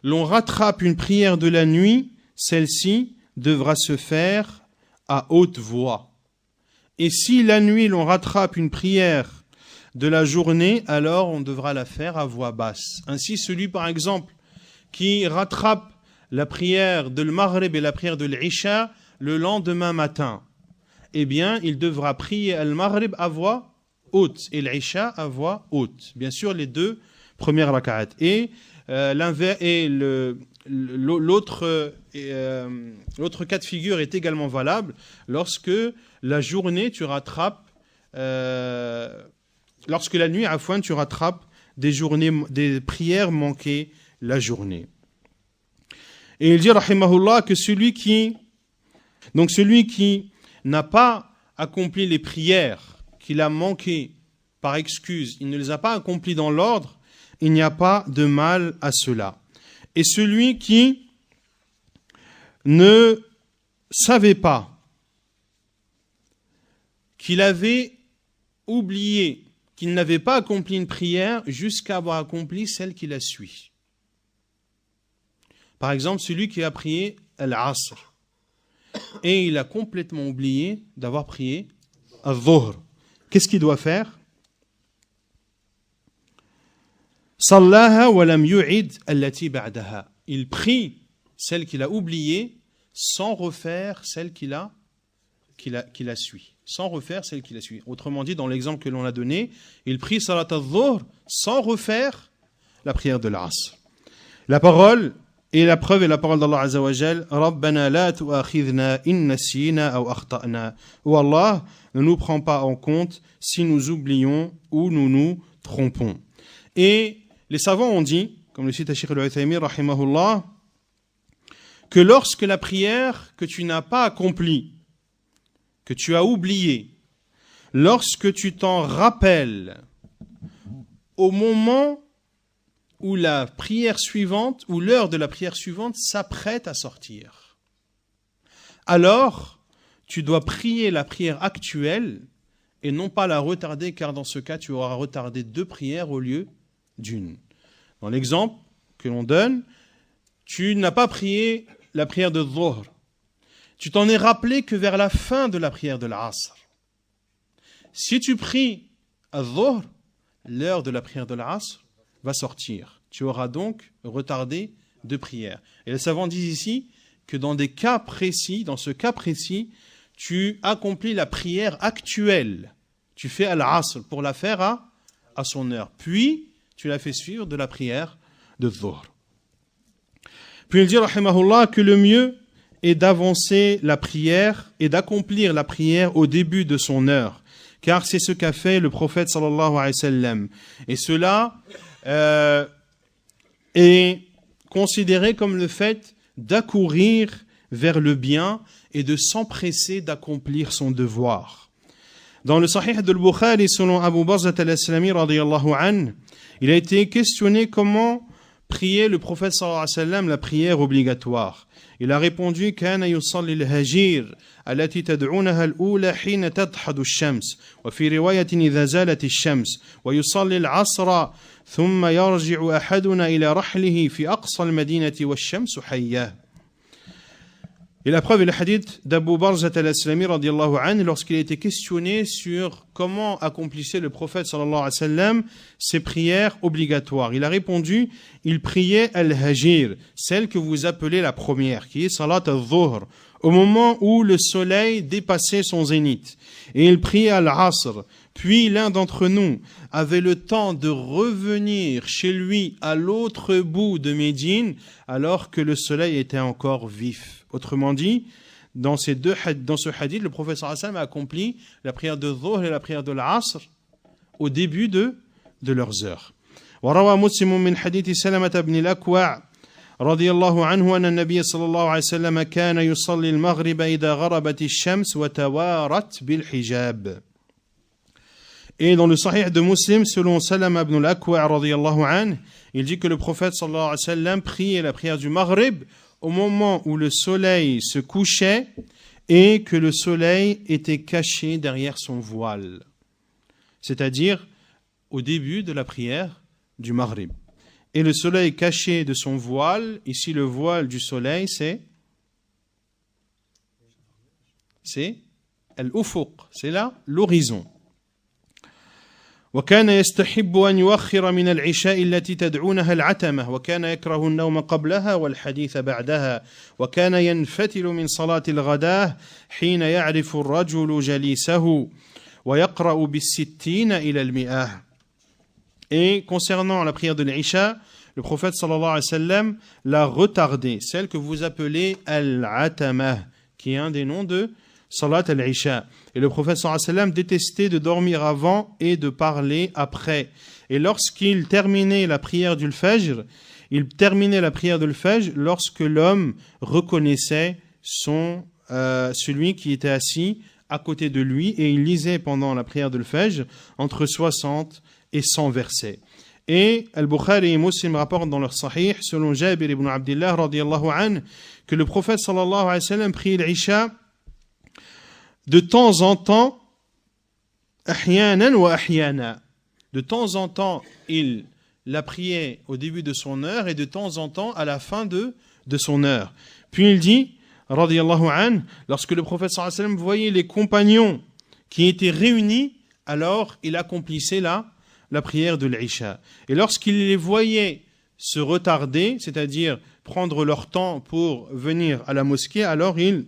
l'on rattrape une prière de la nuit, celle-ci devra se faire à haute voix. Et si la nuit l'on rattrape une prière de la journée, alors on devra la faire à voix basse. Ainsi, celui par exemple qui rattrape la prière de l'Maghrib et la prière de l'Isha le lendemain matin, eh bien, il devra prier al-Maghrib à voix haute et l'Isha à voix haute. Bien sûr, les deux premières rak'at. Et l'autre cas de figure est également valable lorsque la journée tu rattrapes, lorsque la nuit, tu rattrapes des prières manquées la journée. Et il dit, rahimahullah, que celui qui n'a pas accompli les prières, qu'il a manquées par excuse, il ne les a pas accomplies dans l'ordre, il n'y a pas de mal à cela. Et celui qui ne savait pas qu'il avait oublié, qu'il n'avait pas accompli une prière jusqu'à avoir accompli celle qui la suit. Par exemple, celui qui a prié al-Asr et il a complètement oublié d'avoir prié al-Dhuhr. Qu'est-ce qu'il doit faire? Sallaha wa lam yu'id allati ba'daha. Il prie celle qu'il a oubliée sans refaire celle qui la suit. Sans refaire celle qui la suit. Autrement dit, dans l'exemple que l'on a donné, il prie salat al-Dhuhr sans refaire la prière de l'Asr. La parole et la preuve est la parole d'Allah Azza wa Jal, Rabbana la tu'akhidhna in nasina aw akhta'na. Ou Allah, ne nous prend pas en compte si nous oublions ou nous nous trompons. Et les savants ont dit, comme le cite Cheikh al-Uthaymin rahimahullah, que lorsque la prière que tu n'as pas accomplie, que tu as oubliée, lorsque tu t'en rappelles au moment où la prière suivante, ou l'heure de la prière suivante s'apprête à sortir, alors tu dois prier la prière actuelle et non pas la retarder, car dans ce cas tu auras retardé 2 prières au lieu d'une. Dans l'exemple que l'on donne, tu n'as pas prié la prière de Dhuhr. Tu t'en es rappelé que vers la fin de la prière de l'Asr. Si tu pries à Dhuhr, l'heure de la prière de l'Asr va sortir. Tu auras donc retardé 2 prières. Et les savants disent ici que dans ce cas précis, tu accomplis la prière actuelle. Tu fais al-Asr pour la faire à son heure. Puis, tu la fais suivre de la prière de Dhuhr. Puis il dit, rahimahullah, que le mieux est d'avancer la prière et d'accomplir la prière au début de son heure. Car c'est ce qu'a fait le prophète sallallahu alayhi wa sallam. Et cela est considéré comme le fait d'accourir vers le bien et de s'empresser d'accomplir son devoir. Dans le Sahih de Bukhari, selon Abu Barzat al-Aslami radiyallahu anhu, il a été questionné comment prier le prophète sallallahu alayhi wa sallam la prière obligatoire. Il a répondu كان يصلي الهجير التي تدعونها الأولى حين تضحض الشمس وفي رواية إذا زالت الشمس ويصلي العصر ثم يرجع أحدنا إلى رحله في أقصى المدينة والشمس حية. Et la preuve est le hadith d'Abu Barzat al-Aslami radiyallahu anhu lorsqu'il a été questionné sur comment accomplissait le prophète sallallahu alayhi wa sallam ses prières obligatoires. Il a répondu, il priait al-Hajir, celle que vous appelez la première, qui est salat al-Dhuhr, au moment où le soleil dépassait son zénith. Et il priait al-Asr. Puis l'un d'entre nous avait le temps de revenir chez lui à l'autre bout de Médine alors que le soleil était encore vif. Autrement dit, dans ce hadith, le prophète sallallahu alayhi wa sallam a accompli la prière de Dhuhr et la prière de l'Asr au début de leurs heures. وروى مسلم من حديث سلمة بن الأكوع رضي الله عنه أن النبي صلى الله عليه وسلم كان يصلي المغرب إذا غربت الشمس وتوارت بالحجاب. Et dans le Sahih de Muslim, selon Salama ibn al-Akwa radiyallahu anhu, il dit que le prophète sallallahu alayhi wa sallam priait la prière du Maghrib au moment où le soleil se couchait et que le soleil était caché derrière son voile. C'est-à-dire au début de la prière du Maghrib. Et le soleil caché de son voile, ici le voile du soleil, c'est Al-ufuq, c'est là l'horizon. وكان يستحب أن يؤخر من العشاء التي تدعونها العتمة وكان يكره النوم قبلها والحديث بعدها وكان ينفتل من صلاة الغداة حين يعرف الرجل جليسه ويقرأ بالستين إلى المئة. Et concernant la prière de l'Isha, le prophète sallallahu alayhi wa sallam l'a retardée, celle que vous appelez al-Atamah, qui est un des noms de Salat al-Isha. Et le prophète sallallahu alayhi wa sallam détestait de dormir avant et de parler après. Et lorsqu'il terminait la prière du Fajr, il terminait la prière de Fajr lorsque l'homme reconnaissait celui qui était assis à côté de lui, et il lisait pendant la prière de Fajr entre 60 et 100 versets. Et Al-Bukhari et Muslim rapportent dans leur Sahih, selon Jabir ibn Abdullah radiyallahu anhu, que le prophète sallallahu alayhi wa sallam priait l'Isha de temps en temps, ahyanan wa ahyana. De temps en temps, il la priait au début de son heure et de temps en temps à la fin de son heure. Puis il dit, radiyallahu anhu, lorsque le prophète sallallahu alayhi wa sallam voyait les compagnons qui étaient réunis, alors il accomplissait la prière de l'Isha. Et lorsqu'il les voyait se retarder, c'est-à-dire prendre leur temps pour venir à la mosquée, alors il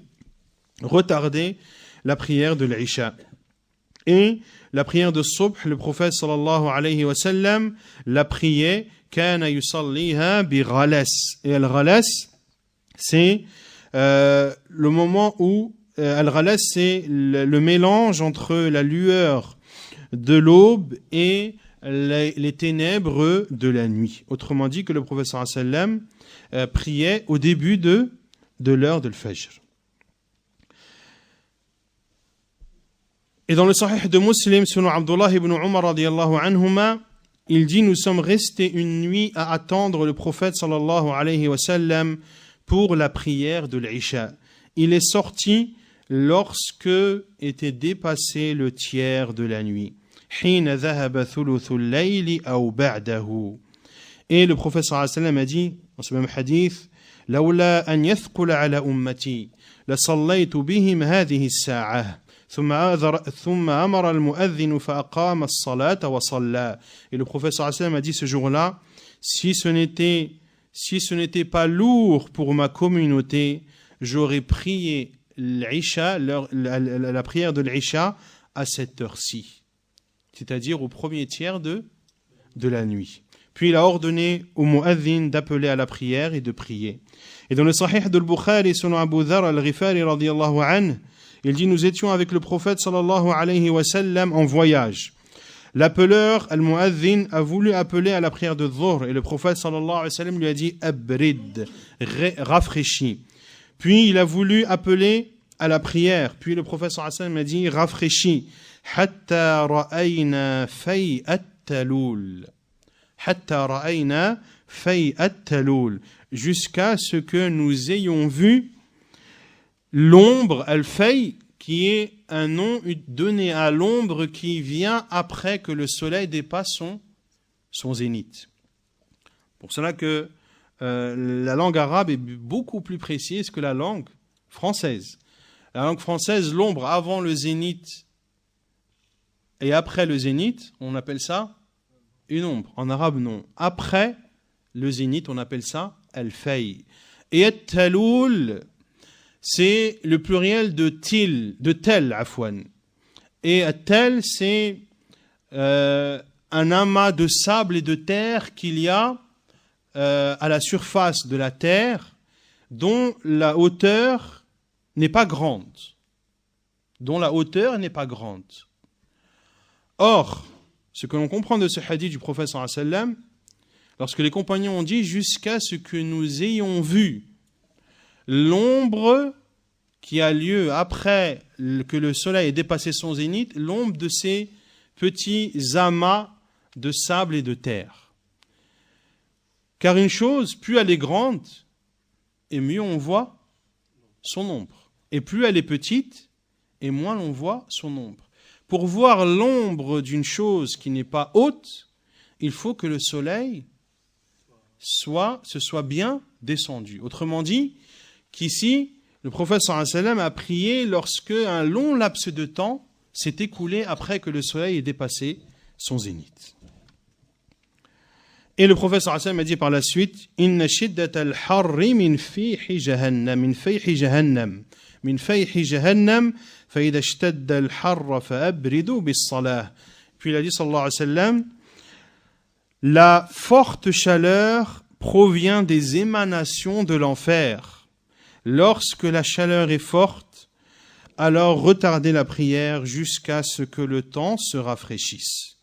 retardait la prière de l'Isha. Et la prière de Subh, le prophète sallallahu alayhi wa sallam la priait kana yusalliha bi ghalas. Et al-ghalas, c'est le moment où al-ghalas, c'est le mélange entre la lueur de l'aube et les ténèbres de la nuit. Autrement dit, que le prophète sallallahu alayhi wa sallam priait au début de l'heure de l'Fajr. Et dans le Sahih de Muslim, selon Abdullah ibn Umar radiyallahu anhuma, il dit, nous sommes restés une nuit à attendre le prophète sallallahu alayhi wa sallam pour la prière de l'Isha. Il est sorti lorsque était dépassé le tiers de la nuit. حين ذهب ثلث الليل أو بعده. Et le prophète sallallahu alayhi wa sallam a dit, dans ce même hadith, لولا أن يثقل على أمتي لصليت بهم هذه الساعة. ثم أمر المؤذن فأقام الصلاة وصلى. Et le prophète sallallahu alayhi wa sallam a dit ce jour-là, si ce n'était pas lourd pour ma communauté, j'aurais prié l'Isha, la prière de l'Isha à cette heure-ci, c'est-à-dire au premier tiers de la nuit. Puis il a ordonné au mu'adhin d'appeler à la prière et de prier. Et dans le Sahih de Bukhari, selon Abu Dharr al-Ghifari radiyallahu anhu, il dit, nous étions avec le prophète sallallahu alayhi wa sallam en voyage. L'appeleur, al-mu'adhin, a voulu appeler à la prière de Dhuhr, et le prophète sallallahu alayhi wa sallam lui a dit, abrid, rafraîchis. Puis il a voulu appeler à la prière, puis le prophète sallallahu alayhi wa sallam a dit, rafraîchis. Hatta ra'ayna fay'at talul. Hatta ra'ayna fay'at talul. Jusqu'à ce que nous ayons vu l'ombre, al-fay, qui est un nom donné à l'ombre qui vient après que le soleil dépasse son zénith. Pour cela que la langue arabe est beaucoup plus précise que la langue française. La langue française, l'ombre avant le zénith et après le zénith, on appelle ça une ombre. En arabe, non. Après le zénith, on appelle ça al-fay. Et at-talul, c'est le pluriel de tel, afwan. Et tel, c'est un amas de sable et de terre qu'il y a à la surface de la terre, dont la hauteur n'est pas grande. Or, ce que l'on comprend de ce hadith du prophète sallallahu alayhi wa sallam, lorsque les compagnons ont dit jusqu'à ce que nous ayons vu l'ombre qui a lieu après que le soleil ait dépassé son zénith, l'ombre de ces petits amas de sable et de terre. Car une chose, plus elle est grande, et mieux on voit son ombre. Et plus elle est petite, et moins l'on voit son ombre. Pour voir l'ombre d'une chose qui n'est pas haute, il faut que le soleil se soit bien descendu. Autrement dit, qu'ici, Le prophète sallallahu alayhi wa sallam a prié lorsque un long laps de temps s'est écoulé après que le soleil ait dépassé son zénith. Et le prophète sallallahu alayhi wa sallam a dit par la suite: Inna shiddat al-harri min fihi jahannam, min fayhi jahannam, min fayhi jahannam, fa idha ishtadda al-harra fa abridu bis-salah. Puis il a dit sallallahu alayhi wa sallam: la forte chaleur provient des émanations de l'enfer. Lorsque la chaleur est forte, alors retardez la prière jusqu'à ce que le temps se rafraîchisse.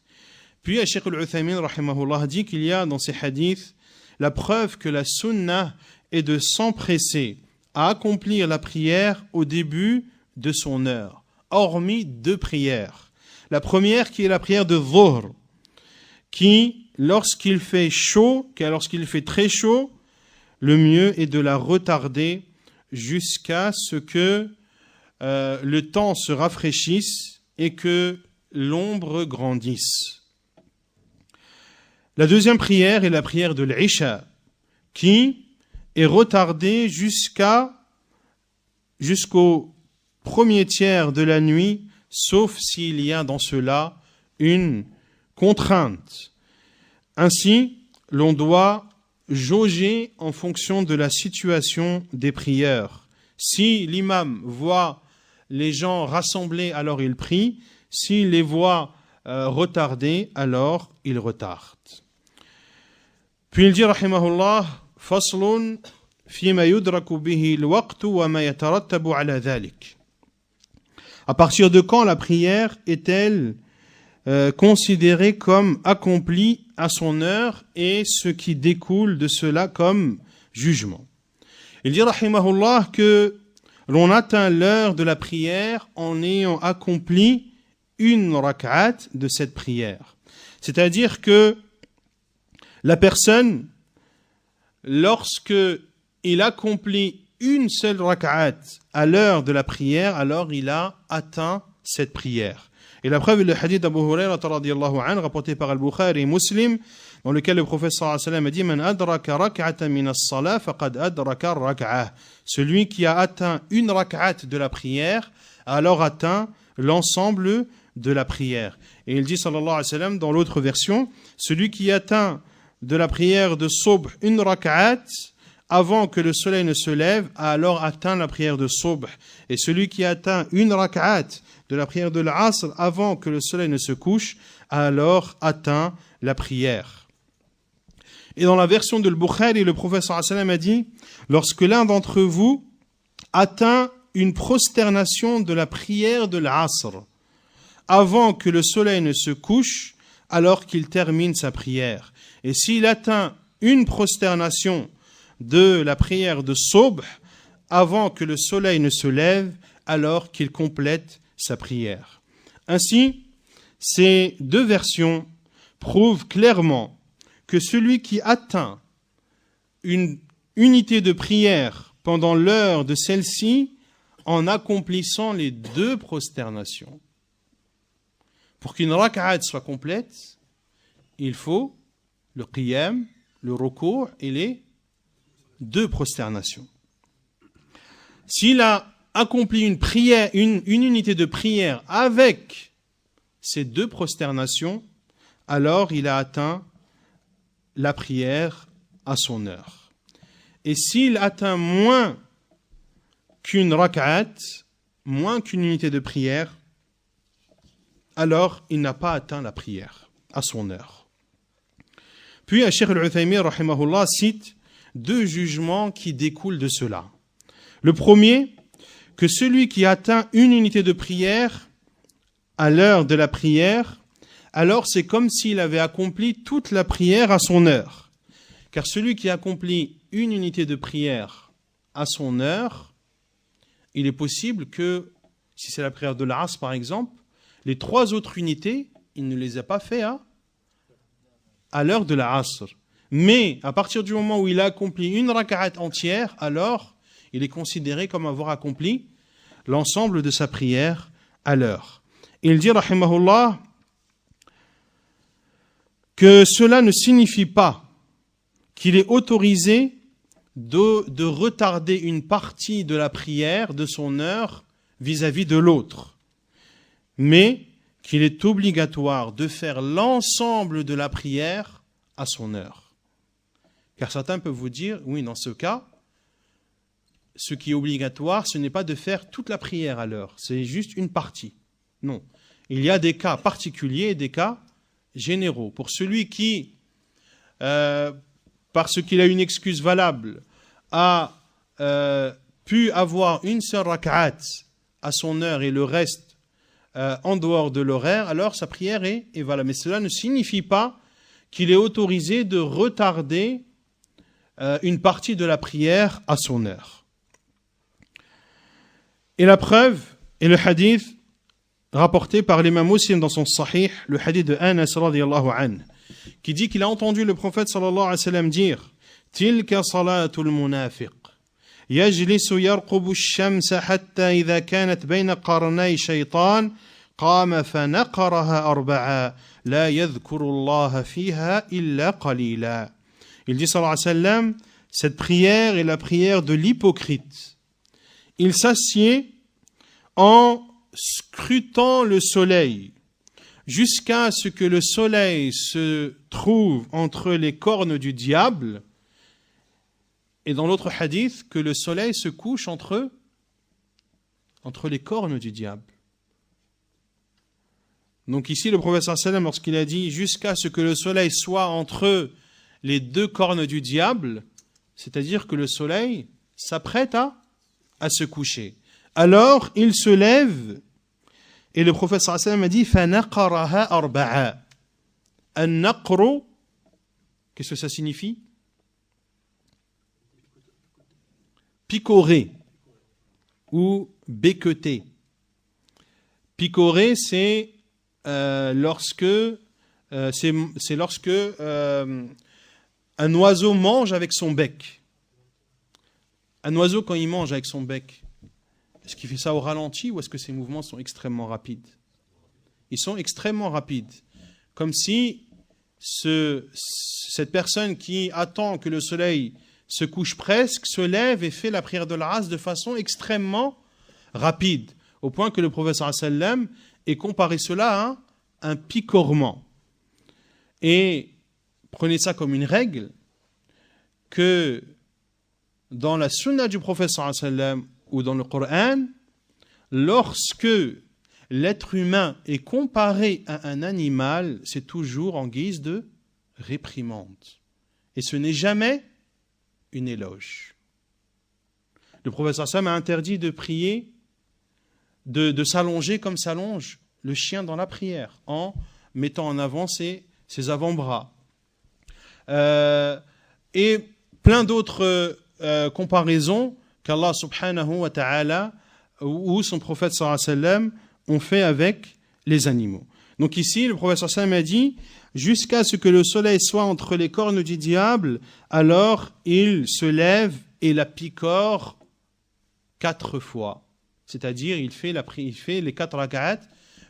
Puis Cheikh al-Uthaymin rahimahullah dit qu'il y a dans ces hadiths la preuve que la sunnah est de s'empresser à accomplir la prière au début de son heure, hormis deux prières. La première qui est la prière de Dhuhr, qui, lorsqu'il fait chaud, lorsqu'il fait très chaud, le mieux est de la retarder jusqu'à ce que le temps se rafraîchisse et que l'ombre grandisse. La deuxième prière est la prière de l'Isha, qui est retardée jusqu'au premier tiers de la nuit, sauf s'il y a dans cela une contrainte. Ainsi, l'on doit jauger en fonction de la situation des prieurs. Si l'imam voit les gens rassemblés, alors il prie. S'il les voit retardés, alors il retarde. Puis il dit, rahimahullah, faslun fima yudraku bihi al-waqtu wa ma yatarattabu ala dhalik. À partir de quand la prière est-elle considérée comme accomplie à son heure et ce qui découle de cela comme jugement? Il dit, rahimahullah, que l'on atteint l'heure de la prière en ayant accompli une rak'at de cette prière. C'est-à-dire que la personne, lorsque il accomplit une seule rak'at à l'heure de la prière, alors il a atteint cette prière. Et la preuve est le hadith d'Abu Hurayra radiyallahu anhu, rapporté par Al-Bukhari et Muslim, dans lequel le prophète sallallahu alayhi wa sallam a dit: Man adraka rak'atan min as-salah faqad adraka ar-rak'ah. Celui qui a atteint une rak'at de la prière a alors atteint l'ensemble de la prière. Et il dit sallallahu alayhi wa sallam dans l'autre version: celui qui atteint de la prière de Subh une rak'at avant que le soleil ne se lève a alors atteint la prière de Subh. Et celui qui atteint une rak'at de la prière de l'Asr avant que le soleil ne se couche a alors atteint la prière. Et dans la version de Al-Bukhari, le prophète sallallahu alayhi wa sallam a dit: lorsque l'un d'entre vous atteint une prosternation de la prière de l'Asr avant que le soleil ne se couche, alors qu'il termine sa prière. Et s'il atteint une prosternation de la prière de Subh avant que le soleil ne se lève, alors qu'il complète sa prière. Ainsi, ces deux versions prouvent clairement que celui qui atteint une unité de prière pendant l'heure de celle-ci, en accomplissant les deux prosternations. Pour qu'une rak'at soit complète, il faut le qiyam, le ruku' et les deux prosternations. S'il a accompli une prière, une unité de prière avec ces deux prosternations, alors il a atteint la prière à son heure. Et s'il atteint moins qu'une rak'at, moins qu'une unité de prière, alors il n'a pas atteint la prière à son heure. Puis Cheikh al-Uthaymin rahimahullah cite deux jugements qui découlent de cela. Le premier, que celui qui atteint une unité de prière à l'heure de la prière, alors c'est comme s'il avait accompli toute la prière à son heure. Car celui qui accomplit une unité de prière à son heure, il est possible que, si c'est la prière de l'Asr par exemple, les trois autres unités, il ne les a pas fait à l'heure de l'Asr. Mais à partir du moment où il a accompli une rak'at entière, alors il est considéré comme avoir accompli l'ensemble de sa prière à l'heure. Il dit, rahimahullah, que cela ne signifie pas qu'il est autorisé de retarder une partie de la prière, de son heure, vis-à-vis de l'autre. Mais qu'il est obligatoire de faire l'ensemble de la prière à son heure. Car certains peuvent vous dire, oui, dans ce cas, ce qui est obligatoire, ce n'est pas de faire toute la prière à l'heure, c'est juste une partie. Non. Il y a des cas particuliers et des cas généraux. Pour celui qui, parce qu'il a une excuse valable, a pu avoir une seule rak'at à son heure et le reste en dehors de l'horaire, alors sa prière est valable. Mais cela ne signifie pas qu'il est autorisé de retarder une partie de la prière à son heure. Et la preuve est le hadith rapporté par l'imam Muslim dans son Sahih, le hadith de Anas radiyallahu anhu, qui dit qu'il a entendu le prophète sallallahu alayhi wa sallam dire « Tilka salatul munafiq, yajlisu yarqubu ash-shamsa hatta idha kanat bayna qarnay shaytan, qama fanaqaraha arba'a, la yadhkuru Allah fiha illa qalila » Il dit sallallahu alayhi wa sallam, cette prière est la prière de l'hypocrite. Il s'assied en scrutant le soleil jusqu'à ce que le soleil se trouve entre les cornes du diable, et dans l'autre hadith que le soleil se couche entre les cornes du diable. Donc ici le prophète sallallahu alayhi wa sallam, lorsqu'il a dit jusqu'à ce que le soleil soit entre les deux cornes du diable, c'est-à-dire que le soleil s'apprête à se coucher. Alors il se lève et le prophète sallallahu alayhi wa sallam a dit فَنَقَرَهَا أَرْبَعًا. An-naqru, qu'est-ce que ça signifie? Picorer ou becqueter. Picorer, c'est lorsque un oiseau mange avec son bec. Un oiseau, quand il mange avec son bec, est-ce qu'il fait ça au ralenti ou est-ce que ses mouvements sont extrêmement rapides? Ils sont extrêmement rapides. Comme si cette personne qui attend que le soleil se couche presque, se lève et fait la prière de l'Asr de façon extrêmement rapide. Au point que le prophète sallallahu alayhi wa sallam ait comparé cela à un picorement. Et prenez ça comme une règle, que dans la sunna du prophète sallallahu alayhi wa sallam ou dans le Coran, lorsque l'être humain est comparé à un animal, c'est toujours en guise de réprimande. Et ce n'est jamais une éloge. Le prophète sallallahu alayhi wa sallam a interdit de prier, de s'allonger comme s'allonge le chien dans la prière, en mettant en avant ses avant-bras. Et plein d'autres comparaisons qu'Allah subhanahu wa ta'ala ou son prophète sallallahu alayhi wa sallam ont fait avec les animaux. Donc ici, le prophète sallallahu alayhi wa sallam a dit jusqu'à ce que le soleil soit entre les cornes du diable, alors il se lève et la picore 4 fois. C'est-à-dire, il fait les 4 rak'at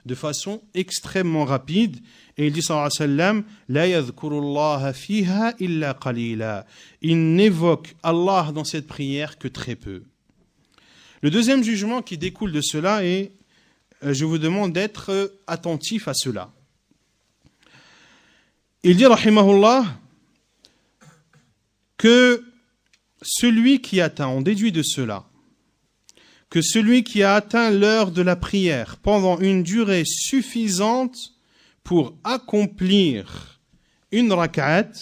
de façon extrêmement rapide. Et il dit sallallahu alayhi wa sallam, la yadhkuru Allah fiha illa qalila. Il n'évoque Allah dans cette prière que très peu. Le deuxième jugement qui découle de cela est, je vous demande d'être attentif à cela. Il dit rahimahullah que celui qui atteint, on déduit de cela, que celui qui a atteint l'heure de la prière pendant une durée suffisante pour accomplir une rak'at,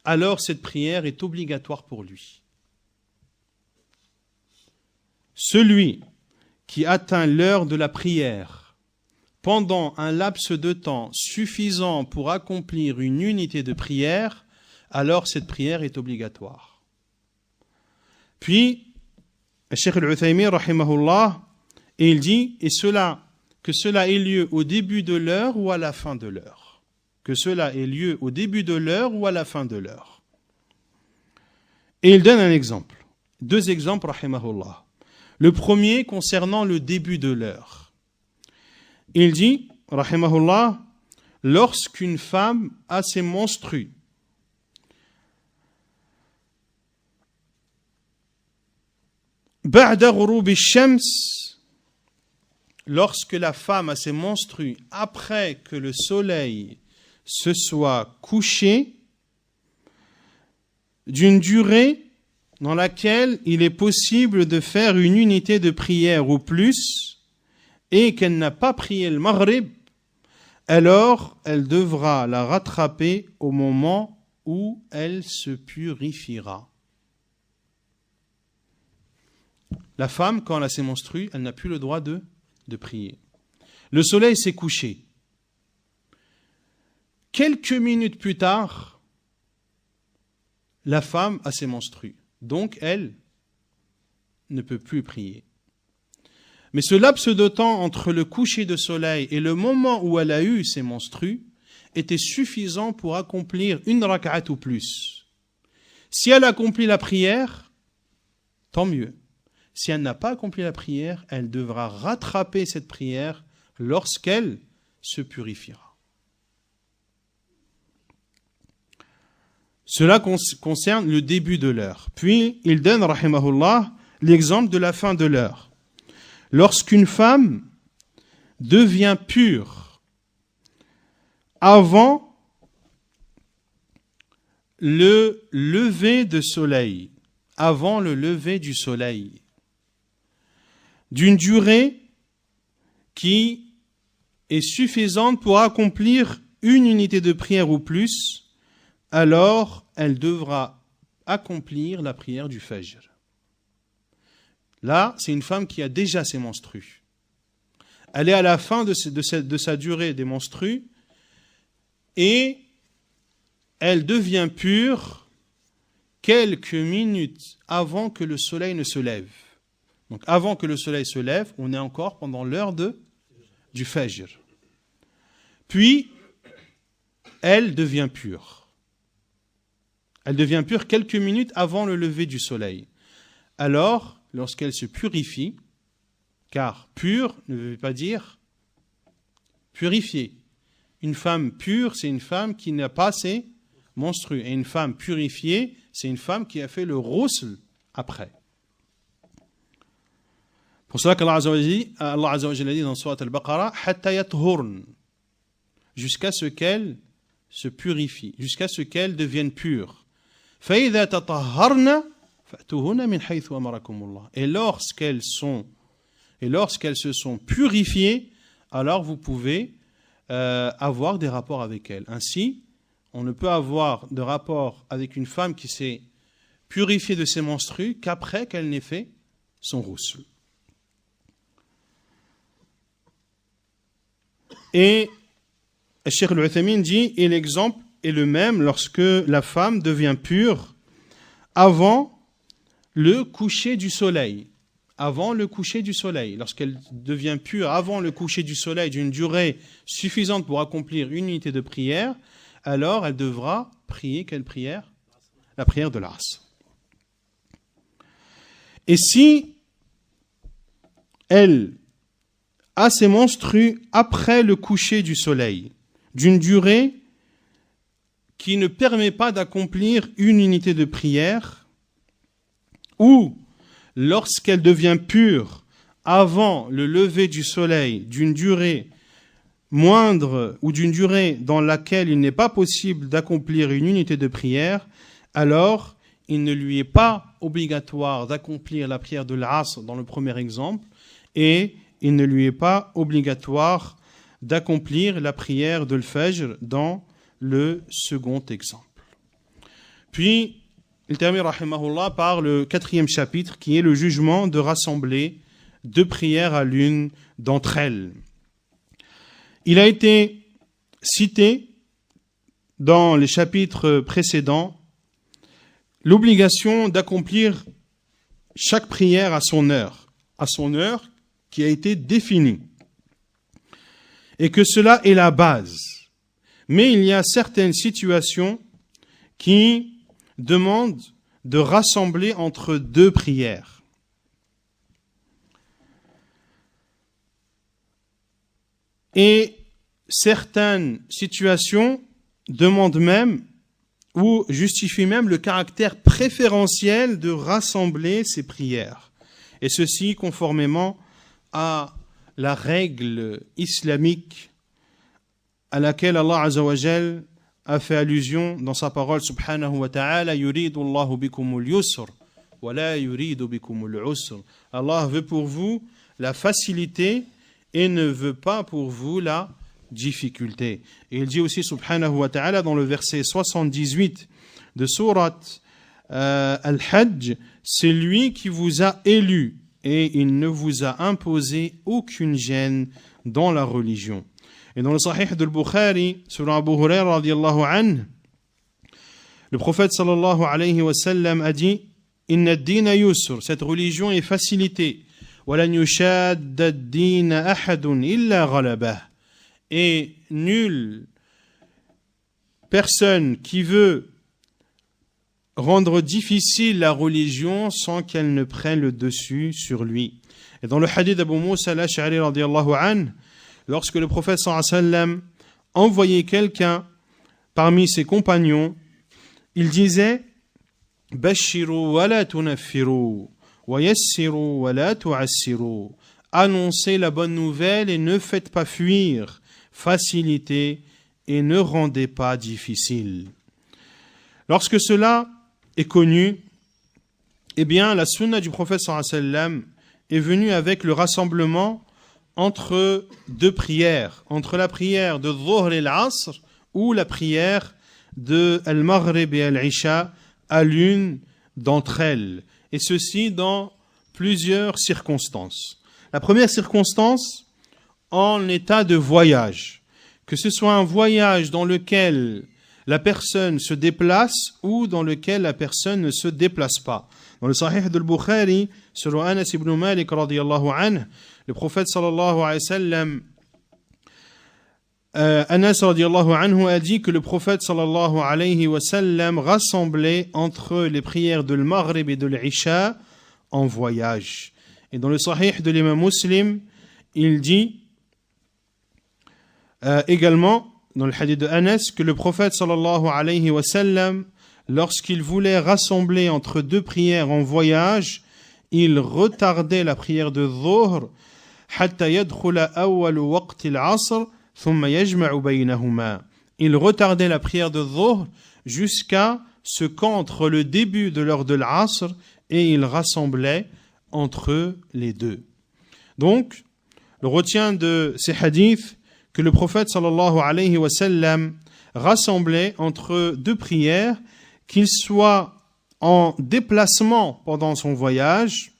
alors cette prière est obligatoire pour lui. Celui qui atteint l'heure de la prière pendant un laps de temps suffisant pour accomplir une unité de prière, alors cette prière est obligatoire. Puis, Cheikh Al-Uthaymin, rahimahullah, et il dit, que cela ait lieu au début de l'heure ou à la fin de l'heure. Que cela ait lieu au début de l'heure ou à la fin de l'heure. Et il donne un exemple. 2 exemples, rahimahullah. Le premier concernant le début de l'heure. Il dit, rahimahullah, lorsqu'une femme a ses menstrues, ba'da ghurub ash-shams, lorsque la femme a ses menstrues après que le soleil se soit couché, d'une durée dans laquelle il est possible de faire une unité de prière ou plus, et qu'elle n'a pas prié le maghrib, alors elle devra la rattraper au moment où elle se purifiera. La femme, quand elle a ses menstrues, elle n'a plus le droit de prier. Le soleil s'est couché. Quelques minutes plus tard, la femme a ses menstrues. Donc, elle ne peut plus prier. Mais ce laps de temps entre le coucher de soleil et le moment où elle a eu ses menstrues était suffisant pour accomplir une rak'at ou plus. Si elle accomplit la prière, tant mieux. Si elle n'a pas accompli la prière, elle devra rattraper cette prière lorsqu'elle se purifiera. Cela concerne le début de l'heure. Puis, il donne, rahimahullah, l'exemple de la fin de l'heure. Lorsqu'une femme devient pure avant le lever de soleil, avant le lever du soleil, d'une durée qui est suffisante pour accomplir une unité de prière ou plus, alors elle devra accomplir la prière du Fajr. Là, c'est une femme qui a déjà ses menstrues. Elle est à la fin de sa durée des menstrues et elle devient pure quelques minutes avant que le soleil ne se lève. Donc avant que le soleil se lève, on est encore pendant l'heure du Fajr. Puis, elle devient pure. Elle devient pure quelques minutes avant le lever du soleil. Alors, lorsqu'elle se purifie, car pure ne veut pas dire purifier. Une femme pure, c'est une femme qui n'a pas ses menstrues. Et une femme purifiée, c'est une femme qui a fait le ghusl après. Pour cela qu'Allah Azza wa Jalla dit dans Surat Al-Baqarah, hatta yathurn, jusqu'à ce qu'elle se purifie, jusqu'à ce qu'elle devienne pure. فَإِذَا تَطَهَّرْنَ فَأْتُوهُنَّ مِنْ حَيْثُ أَمَرَكُمُ اللَّهُ. Et lorsqu'elles se sont purifiées, alors vous pouvez avoir des rapports avec elles. Ainsi, on ne peut avoir de rapport avec une femme qui s'est purifiée de ses menstrues qu'après qu'elle n'ait fait son ghusl. Et Cheikh Al-Uthaymin dit, et l'exemple est le même lorsque la femme devient pure avant le coucher du soleil. Avant le coucher du soleil. Lorsqu'elle devient pure avant le coucher du soleil d'une durée suffisante pour accomplir une unité de prière, alors elle devra prier quelle prière? La prière de l'Asr. Et si elle a ses menstrues après le coucher du soleil, d'une durée qui ne permet pas d'accomplir une unité de prière, ou lorsqu'elle devient pure avant le lever du soleil d'une durée moindre ou d'une durée dans laquelle il n'est pas possible d'accomplir une unité de prière, alors il ne lui est pas obligatoire d'accomplir la prière de l'Asr dans le premier exemple, et il ne lui est pas obligatoire d'accomplir la prière de l'Fajr dans le second exemple. Puis, il termine, rahimahullah, par le 4e chapitre, qui est le jugement de rassembler deux prières à l'une d'entre elles. Il a été cité dans les chapitres précédents l'obligation d'accomplir chaque prière à son heure qui a été définie, et que cela est la base. Mais il y a certaines situations qui demandent de rassembler entre deux prières. Et certaines situations demandent même ou justifient même le caractère préférentiel de rassembler ces prières. et ceci conformément à la règle islamique à laquelle Allah Azza wa Jal a fait allusion dans sa parole subhanahu wa ta'ala, yuridu Allahu bikumul yusr wa la yuridu bikumul usr. Allah veut pour vous la facilité et ne veut pas pour vous la difficulté. Et il dit aussi subhanahu wa ta'ala dans le verset 78 de sourate Al-Hajj, c'est lui qui vous a élu et il ne vous a imposé aucune gêne dans la religion. Et dans le Sahih de Bukhari, sur Abu Huraira radiyallahu anhu, le prophète sallallahu alayhi wa sallam a dit Inna ad-dina yusr, cette religion est facilitée. Walan yushadda ad-dina ahadun illa ghalabah. Et nulle personne qui veut rendre difficile la religion sans qu'elle ne prenne le dessus sur lui. Et dans le hadith d'Abu Moussa al-Ash'ari radiyallahu anhu, lorsque le prophète sallallahu alayhi wa sallam envoyait quelqu'un parmi ses compagnons, il disait Bashiru wa la tunaffiru wa yassiru wa la tu'assiru. Annoncez la bonne nouvelle et ne faites pas fuir, facilitez et ne rendez pas difficile. Lorsque cela est connu, eh bien la sunna du prophète sallallahu alayhi wa sallam est venue avec le rassemblement entre deux prières, entre la prière de Dhuhr et l'Asr ou la prière de Al-Maghrib et Al-Isha à l'une d'entre elles, et ceci dans plusieurs circonstances. La première circonstance, en état de voyage, que ce soit un voyage dans lequel la personne se déplace ou dans lequel la personne ne se déplace pas. Dans le Sahih de Bukhari, selon Anas ibn Malik radiyallahu anhu, le prophète sallallahu alayhi wa sallam, Anas radiyallahu anhu a dit que le prophète sallallahu alayhi wa sallam rassemblait entre les prières de l'Maghrib et de l'Isha en voyage. Et dans le Sahih de l'imam Muslim, il dit également, dans le hadith de Anas, que le prophète sallallahu alayhi wa sallam, lorsqu'il voulait rassembler entre deux prières en voyage, il retardait la prière de Dhuhr hatta yadkhula awwal waqt al-'asr thumma yajma'u baynahuma. Il retardait la prière de Dhuhr jusqu'à ce qu'entre le début de l'heure de l'Asr et il rassemblait entre les deux. Donc, le retient de ces hadiths que le prophète sallallahu alayhi wa sallam rassemblait entre deux prières, qu'il soit en déplacement pendant son voyage,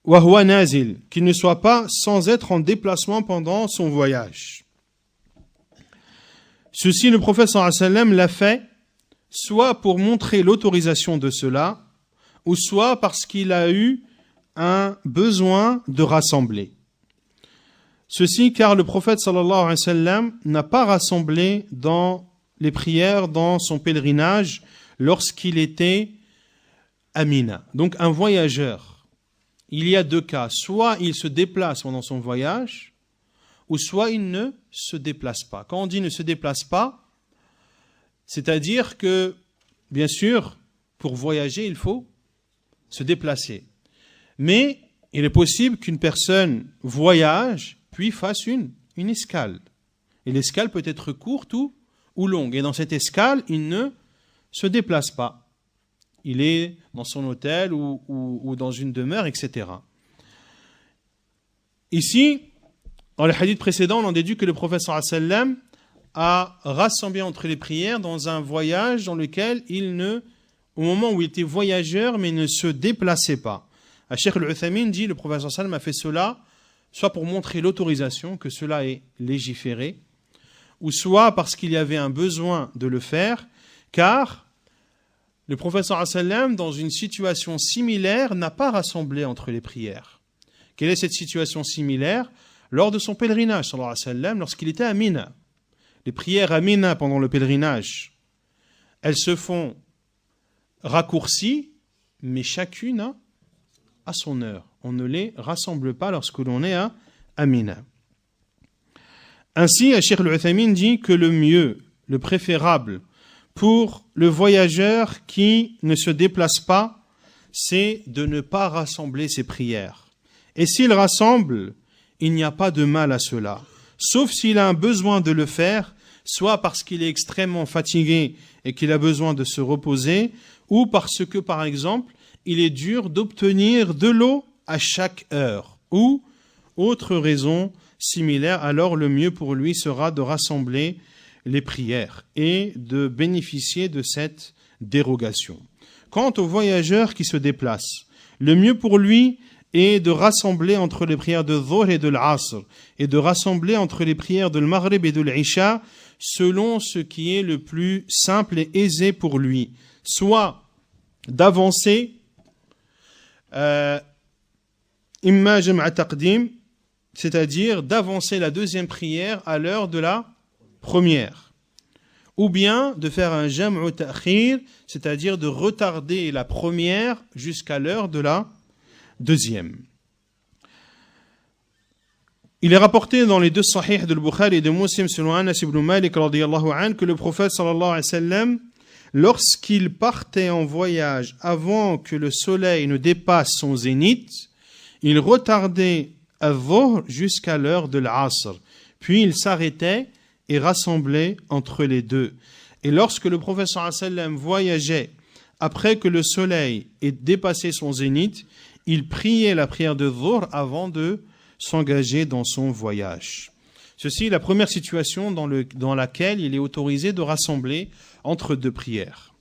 wa huwa nazil, qu'il ne soit pas sans être en déplacement pendant son voyage. Ceci, le prophète sallallahu alayhi wa sallam l'a fait soit pour montrer l'autorisation de cela, ou soit parce qu'il a eu un besoin de rassembler. Ceci car le prophète sallallahu alayhi wa sallam n'a pas rassemblé dans les prières dans son pèlerinage lorsqu'il était à Mina. Donc un voyageur, il y a deux cas. Soit il se déplace pendant son voyage, ou soit il ne se déplace pas. Quand on dit ne se déplace pas, c'est-à-dire que, bien sûr, pour voyager, il faut se déplacer. Mais il est possible qu'une personne voyage puis fasse une escale. Et l'escale peut être courte ou longue. Et dans cette escale, il ne se déplace pas. Il est dans son hôtel ou dans une demeure, etc. Ici, dans le hadith précédent, on en déduit que le prophète sallallahu alayhi wa sallam a rassemblé entre les prières dans un voyage dans lequel au moment où il était voyageur, mais ne se déplaçait pas. Cheikh al-Uthaymin dit, le prophète sallallahu alayhi wa sallam a fait cela soit pour montrer l'autorisation, que cela est légiféré, ou soit parce qu'il y avait un besoin de le faire, car le prophète sallallahu alayhi wa sallam, dans une situation similaire, n'a pas rassemblé entre les prières. Quelle est cette situation similaire? Lors de son pèlerinage, sallallahu alayhi wa sallam, lorsqu'il était à Mina. Les prières à Mina pendant le pèlerinage, elles se font raccourcies, mais chacune à son heure. On ne les rassemble pas lorsque l'on est à Mina. Ainsi, Cheikh al-Uthaymin dit que le mieux, le préférable pour le voyageur qui ne se déplace pas, c'est de ne pas rassembler ses prières. Et s'il rassemble, il n'y a pas de mal à cela, sauf s'il a un besoin de le faire, soit parce qu'il est extrêmement fatigué et qu'il a besoin de se reposer, ou parce que, par exemple, il est dur d'obtenir de l'eau à chaque heure, ou autre raison similaire. Alors le mieux pour lui sera de rassembler les prières et de bénéficier de cette dérogation. Quant au voyageur qui se déplace, le mieux pour lui est de rassembler entre les prières de Dhuhr et de l'Asr, et de rassembler entre les prières de l'Maghrib et de l'Isha, selon ce qui est le plus simple et aisé pour lui, soit d'avancer imma jam'a taqdim, c'est-à-dire d'avancer la deuxième prière à l'heure de la première, ou bien de faire un jam'u ta'khir, c'est-à-dire de retarder la première jusqu'à l'heure de la deuxième. Il est rapporté dans les deux sahih de Bukhari et de Muslim selon Anas ibn Malik radiyallahu anhu que le prophète sallallahu alayhi wa sallam, lorsqu'il partait en voyage avant que le soleil ne dépasse son zénith, il retardait al-Dhuhr jusqu'à l'heure de l'Asr, puis il s'arrêtait et rassemblait entre les deux. Et lorsque le prophète sallallahu alayhi wa sallam voyageait après que le soleil ait dépassé son zénith, il priait la prière de Dhuhr avant de s'engager dans son voyage. Ceci est la première situation dans laquelle il est autorisé de rassembler entre deux prières.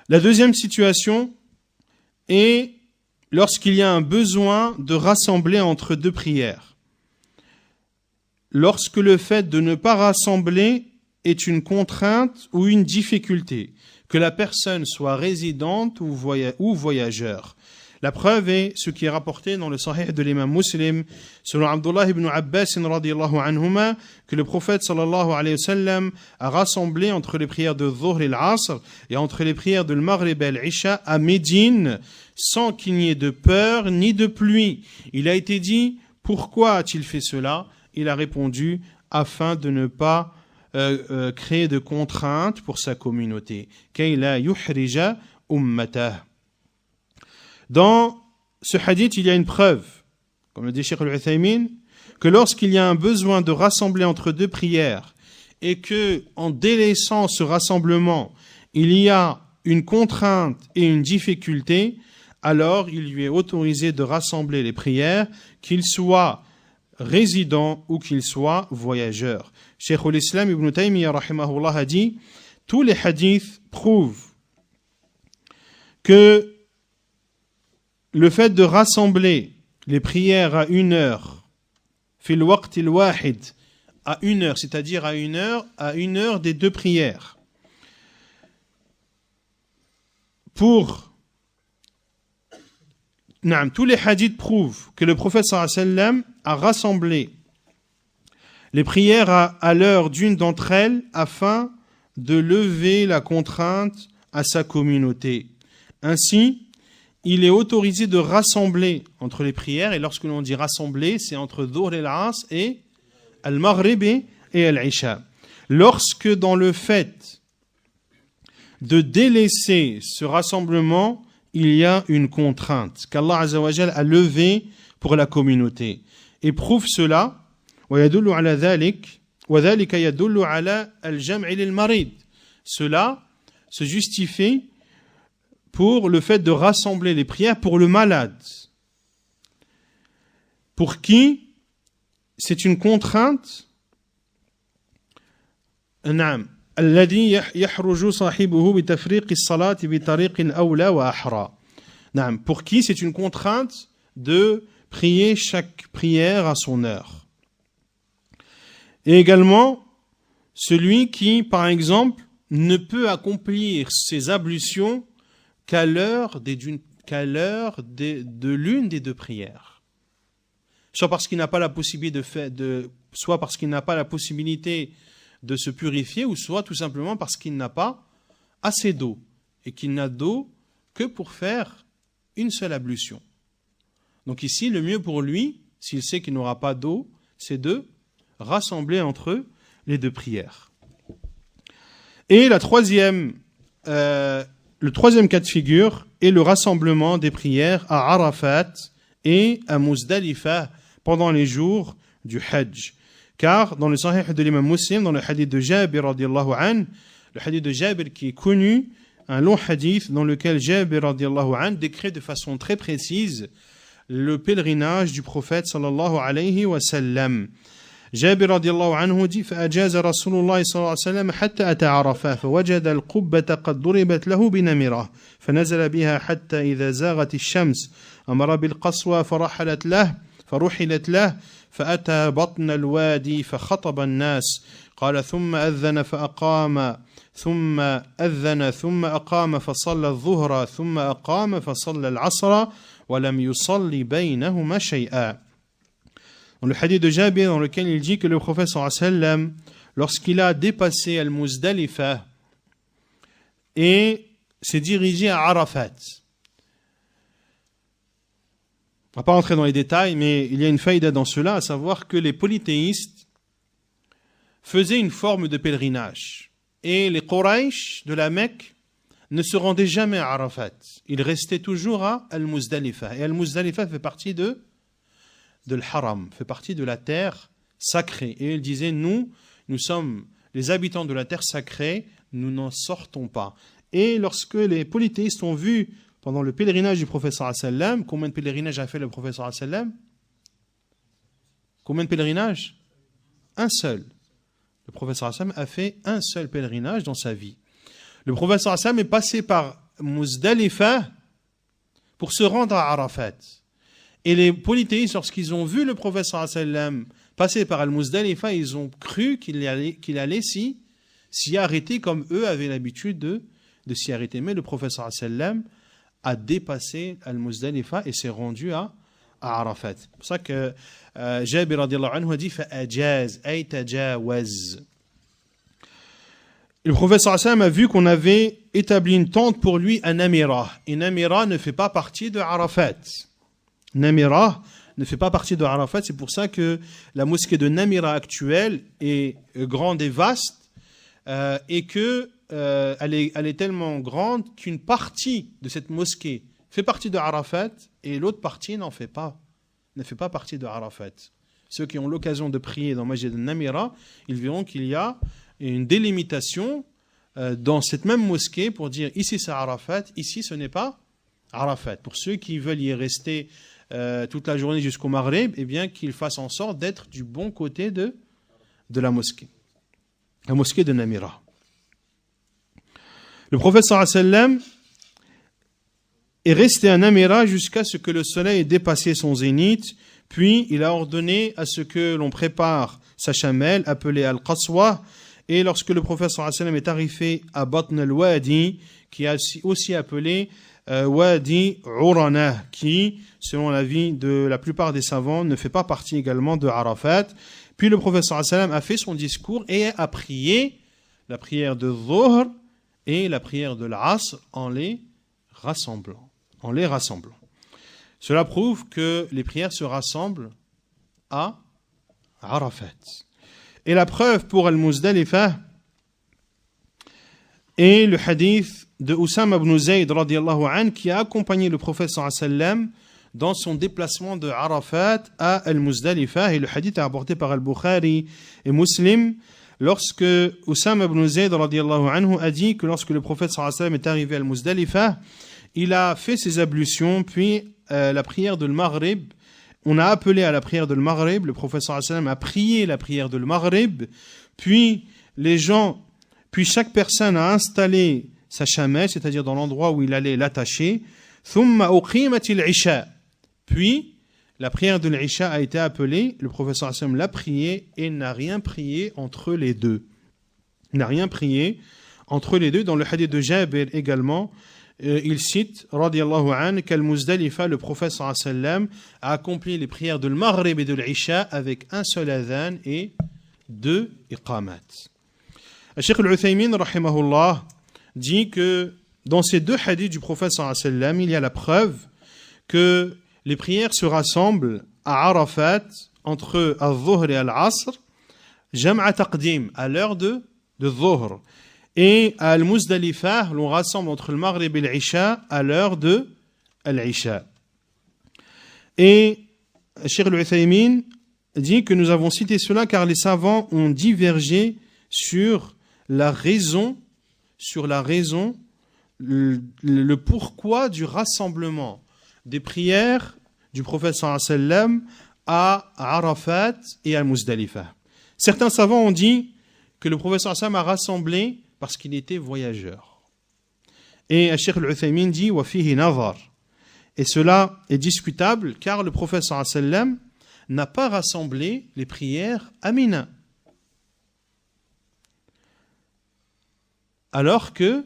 La deuxième situation est lorsqu'il y a un besoin de rassembler entre deux prières. Lorsque le fait de ne pas rassembler est une contrainte ou une difficulté, que la personne soit résidente ou voyageur. La preuve est ce qui est rapporté dans le Sahih de l'imam Muslim, selon Abdullah ibn Abbas radiyallahu anhuma, que le prophète sallallahu alayhi wa sallam a rassemblé entre les prières de Dhuhr et l'Asr et entre les prières de l'Maghrib et l'Isha à Médine, sans qu'il n'y ait de peur ni de pluie. Il a été dit, pourquoi a-t-il fait cela? Il a répondu, afin de ne pas créer de contraintes pour sa communauté. Kayla yuhrija ummatah. Dans ce hadith, il y a une preuve, comme le dit Cheikh al-Uthaymin, que lorsqu'il y a un besoin de rassembler entre deux prières et que, en délaissant ce rassemblement, il y a une contrainte et une difficulté, alors il lui est autorisé de rassembler les prières, qu'il soit résident ou qu'il soit voyageur. Cheikh al-Islam ibn Taymiyyah rahimahullah a dit, tous les hadiths prouvent que le fait de rassembler les prières à 1 heure, fil waqt al-wahid, à 1 heure, c'est-à-dire à 1 heure des deux prières, tous les hadiths prouvent que le prophète sallallahu alayhi wa sallam a rassemblé les prières à l'heure d'une d'entre elles afin de lever la contrainte à sa communauté. Ainsi, il est autorisé de rassembler entre les prières, et lorsque l'on dit rassembler, c'est entre Dhuhr et l'Asr et Al-Maghrib et Al-Isha. Lorsque dans le fait de délaisser ce rassemblement, il y a une contrainte qu'Allah Azza wa Jal a levée pour la communauté. Et prouve cela, وَيَدُلُّ عَلَى ذَلِكَ وَذَلِكَ يَدُلُّ عَلَى الْجَمْعِ لِلْمَرِيضِ. Cela se justifie pour le fait de rassembler les prières pour le malade, pour qui c'est une contrainte, الذي يحرج صاحبه بتفريق الصلاة بطريق أولى وأحرى. Pour qui c'est une contrainte de prier chaque prière à son heure. Et également, celui qui, par exemple, ne peut accomplir ses ablutions qu'à l'heure de l'une des deux prières. Soit parce qu'il n'a pas la possibilité de se purifier, ou soit tout simplement parce qu'il n'a pas assez d'eau, et qu'il n'a d'eau que pour faire une seule ablution. Donc ici, le mieux pour lui, s'il sait qu'il n'aura pas d'eau, c'est de rassembler entre eux les deux prières. Et la troisième le troisième cas de figure est le rassemblement des prières à Arafat et à Muzdalifa pendant les jours du Hajj. Car dans le Sahih de l'imam Muslim, dans le hadith de Jabir radiallahu anhu, le hadith de Jabir qui est connu, un long hadith dans lequel Jabir radiallahu anhu décrit de façon très précise le pèlerinage du prophète sallallahu alayhi wa sallam. جابر رضي الله عنه دي فأجاز رسول الله صلى الله عليه وسلم حتى أتى عرفة فوجد القبة قد ضربت له بنمرة فنزل بها حتى إذا زاغت الشمس أمر بالقصوى فرحلت له فأتى بطن الوادي فخطب الناس قال ثم أذن فأقام ثم أذن ثم أقام فصلى الظهر ثم أقام فصلى العصر ولم يصلي بينهما شيئا. Dans le hadith de Jabir, dans lequel il dit que le prophète sallallahu alayhi wa sallam, lorsqu'il a dépassé Al-Muzdalifa et s'est dirigé à Arafat. On ne va pas rentrer dans les détails, mais il y a une faïda dans cela, à savoir que les polythéistes faisaient une forme de pèlerinage. Et les Quraysh de la Mecque ne se rendaient jamais à Arafat. Ils restaient toujours à Al-Muzdalifa. Et Al-Muzdalifa fait partie de l'Haram, fait partie de la terre sacrée. Et il disait, nous sommes les habitants de la terre sacrée, nous n'en sortons pas. Et lorsque les polythéistes ont vu, pendant le pèlerinage du prophète sallallahu alayhi wa sallam, combien de pèlerinages a fait le prophète sallallahu alayhi wa sallam? Combien de pèlerinages? Un seul. Le prophète sallallahu alayhi wa sallam a fait un seul pèlerinage dans sa vie. Le prophète sallallahu alayhi wa sallam est passé par Muzdalifa pour se rendre à Arafat. Et les polythéistes, lorsqu'ils ont vu le prophète sallallahu alayhi wa sallam passer par Al-Muzdalifa, ils ont cru qu'il allait s'y arrêter comme eux avaient l'habitude de s'y arrêter. Mais le prophète sallallahu alayhi wa sallam a dépassé Al-Muzdalifa et s'est rendu à Arafat. C'est pour ça que Jabir radiallahu anhu a dit فَأَجَازْ أَيْ تَجَاوَزْ. Le prophète sallallahu alayhi wa sallam a vu qu'on avait établi une tente pour lui à Namira. Et Namira ne fait pas partie de Arafat. Namira ne fait pas partie de Arafat, c'est pour ça que la mosquée de Namira actuelle est grande et vaste et que elle est tellement grande qu'une partie de cette mosquée fait partie de Arafat et l'autre partie ne fait pas partie de Arafat. Ceux qui ont l'occasion de prier dans Masjid al-Namira, ils verront qu'il y a une délimitation dans cette même mosquée pour dire ici c'est Arafat, ici ce n'est pas Arafat. Pour ceux qui veulent y rester toute la journée jusqu'au Maghrib, eh bien qu'ils fassent en sorte d'être du bon côté de la mosquée de Namira. Le prophète sallallahu alayhi wa sallam est resté à Namira jusqu'à ce que le soleil ait dépassé son zénith, puis il a ordonné à ce que l'on prépare sa chamelle appelée Al-Qaswa, et lorsque le prophète sallallahu alayhi wa sallam est arrivé à Batn al-Wadi, qui est aussi appelé Wadi Urana, qui, selon l'avis de la plupart des savants, ne fait pas partie également de Arafat. Puis le prophète sallallahu alayhi wa sallam a fait son discours et a prié la prière de Dhuhr et la prière de l'Asr en les rassemblant. Cela prouve que les prières se rassemblent à Arafat. Et la preuve pour Al-Muzdalifa est le hadith de Oussama ibn Zayd radiallahu anhu qui a accompagné le prophète sallallahu alayhi wa sallam dans son déplacement de Arafat à Al-Muzdalifa. Et le hadith est apporté par Al-Bukhari et Muslim lorsque Oussama ibn Zayd radiallahu anhu a dit que lorsque le prophète sallallahu alayhi wa sallam est arrivé à Al-Muzdalifa, il a fait ses ablutions, puis la prière de Maghrib. On a appelé à la prière de Maghrib, le prophète sallallahu alayhi wa sallam a prié la prière de Maghrib, puis chaque personne a installé sa chamelle, c'est-à-dire dans l'endroit où il allait l'attacher. Thumma uqimatil isha. Puis la prière de l'Isha a été appelée, le prophète sallallahu alayhi wa sallam l'a prié et n'a rien prié entre les deux. Dans le hadith de Jabir également, il cite, radiyallahu anhu, qu'Al-Muzdalifa, le prophète sallallahu alayhi wa sallam, a accompli les prières de Maghrib et de l'Isha avec un seul adhan et 2 iqamat. Cheikh Al-Uthaymin, rahimahullah, dit que dans ces deux hadiths du prophète sallallahu alayhi wa sallam, il y a la preuve que les prières se rassemblent à Arafat entre Al-Dhuhr et Al-Asr, Jam'a Taqdim, à l'heure de Dhuhr. Et à Al-Muzdalifa, l'on rassemble entre le Maghrib et l'Isha à l'heure de l'Isha. Et Cheikh Al-Uthaymin dit que nous avons cité cela car les savants ont divergé sur la raison, le pourquoi du rassemblement des prières du prophète sallallahu alayhi wa sallam à Arafat et à Muzdalifa. Certains savants ont dit que le prophète sallallahu alayhi wa sallam a rassemblé parce qu'il était voyageur. Et Cheikh Al-Uthaymin dit wa fihi nazar. Et cela est discutable car le prophète sallallahu alayhi wa sallam n'a pas rassemblé les prières à Mina. Alors que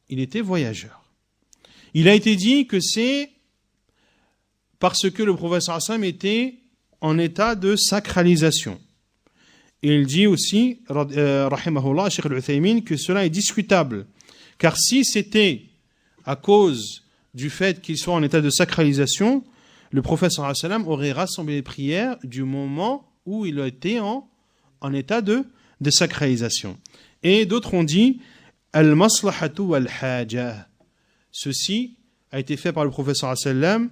il était voyageur. Il a été dit que c'est parce que le prophète sallallahu alayhi wa sallam était en état de sacralisation. Et il dit aussi, rahimahullah, Cheikh Al-Uthaymin, que cela est discutable. Car si c'était à cause du fait qu'il soit en état de sacralisation, le prophète sallallahu alayhi wa sallam aurait rassemblé les prières du moment où il était en état de sacralisation. Et d'autres ont dit al-maslahatu wal-haja. Ceci a été fait par le prophète sallallahu alayhi wa sallam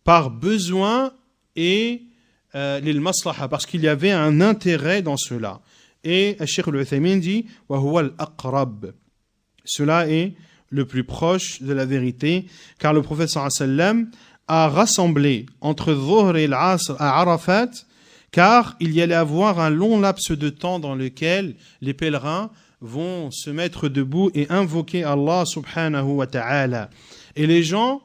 par besoin et l'il-maslaha, parce qu'il y avait un intérêt dans cela. Et Cheikh Al-Uthaymin dit wa huwa al-aqrab. Cela est le plus proche de la vérité, car le prophète sallallahu alayhi wa sallam a rassemblé entre Dhuhr et l'Asr à Arafat, car il y allait avoir un long laps de temps dans lequel les pèlerins vont se mettre debout et invoquer Allah subhanahu wa ta'ala. Et les gens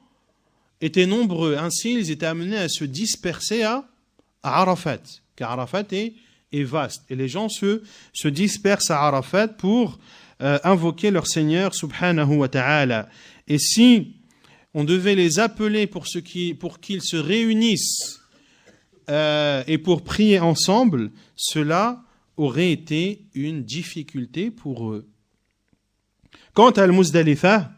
étaient nombreux, ainsi ils étaient amenés à se disperser à Arafat, car Arafat est vaste. Et les gens se dispersent à Arafat pour invoquer leur Seigneur subhanahu wa ta'ala. Et si on devait les appeler pour qu'ils se réunissent et pour prier ensemble, cela aurait été une difficulté pour eux. Quant à Al-Muzdalifa,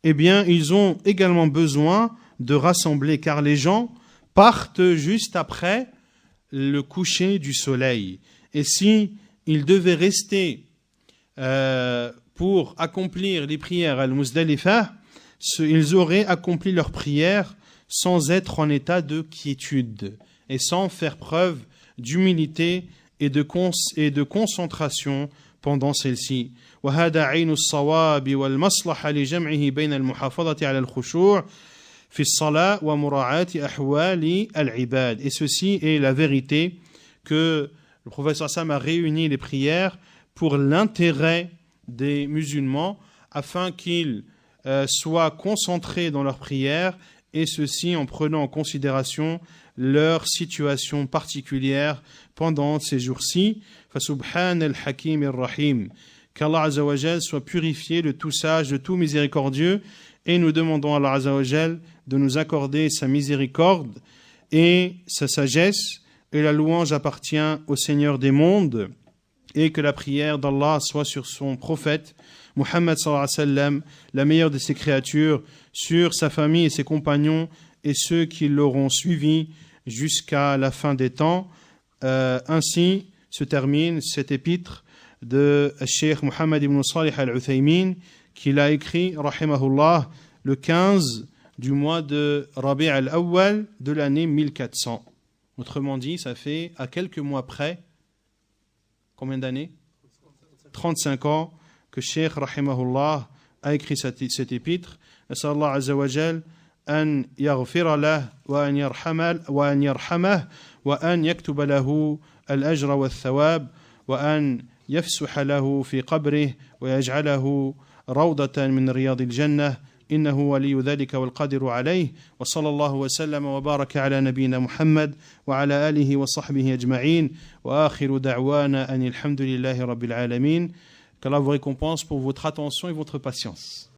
eh bien, ils ont également besoin de rassembler, car les gens partent juste après le coucher du soleil. Et si ils devaient rester pour accomplir les prières à Al-Muzdalifa, ils auraient accompli leurs prières sans être en état de quiétude et sans faire preuve d'humilité et de concentration pendant celle-ci. وهذا عين الصواب والمصلحة لجمعه بين المحافظة على الخشوع في الصلاة ومراعاة أحوال العباد. Et ceci est la vérité que le prophète sallallahu alayhi wa sallam a réuni les prières pour l'intérêt des musulmans afin qu'ils soient concentrés dans leurs prières, et ceci en prenant en considération leur situation particulière pendant ces jours-ci. Fasubhan al-Hakim ar-Rahim. Qu'Allah Azza wa Jal soit purifié de tout sage, de tout miséricordieux, et nous demandons à Allah Azza wa Jal de nous accorder sa miséricorde et sa sagesse, et la louange appartient au Seigneur des mondes, et que la prière d'Allah soit sur son prophète Muhammad sallallahu alayhi wa sallam, la meilleure de ses créatures, sur sa famille et ses compagnons et ceux qui l'auront suivi jusqu'à la fin des temps. Ainsi se termine cet épître de Cheikh Muhammad ibn Salih al-Uthaymin, qu'il a écrit, rahimahullah, le 15 du mois de Rabi' al-Awwal de l'année 1400. Autrement dit, ça fait à quelques mois près, combien d'années? 35 ans que Cheikh rahimahullah a écrit cet épître. Nas'al Allah azza wa jal an yaghfira lahu wa an yarhamah wa an yaktuba lahu al-ajra wa al-thawab wa an yafsuha lahu fi qabrih wa yaj'alahu rawdatan min riyad al-jannah. إنه ولي ذلك والقادر عليه وصلى الله وسلم وبارك على نبينا محمد وعلى آله وصحبه أجمعين وآخر دعوانا أن الحمد لله رب العالمين. Qu'Allah vous récompense pour votre attention et votre patience.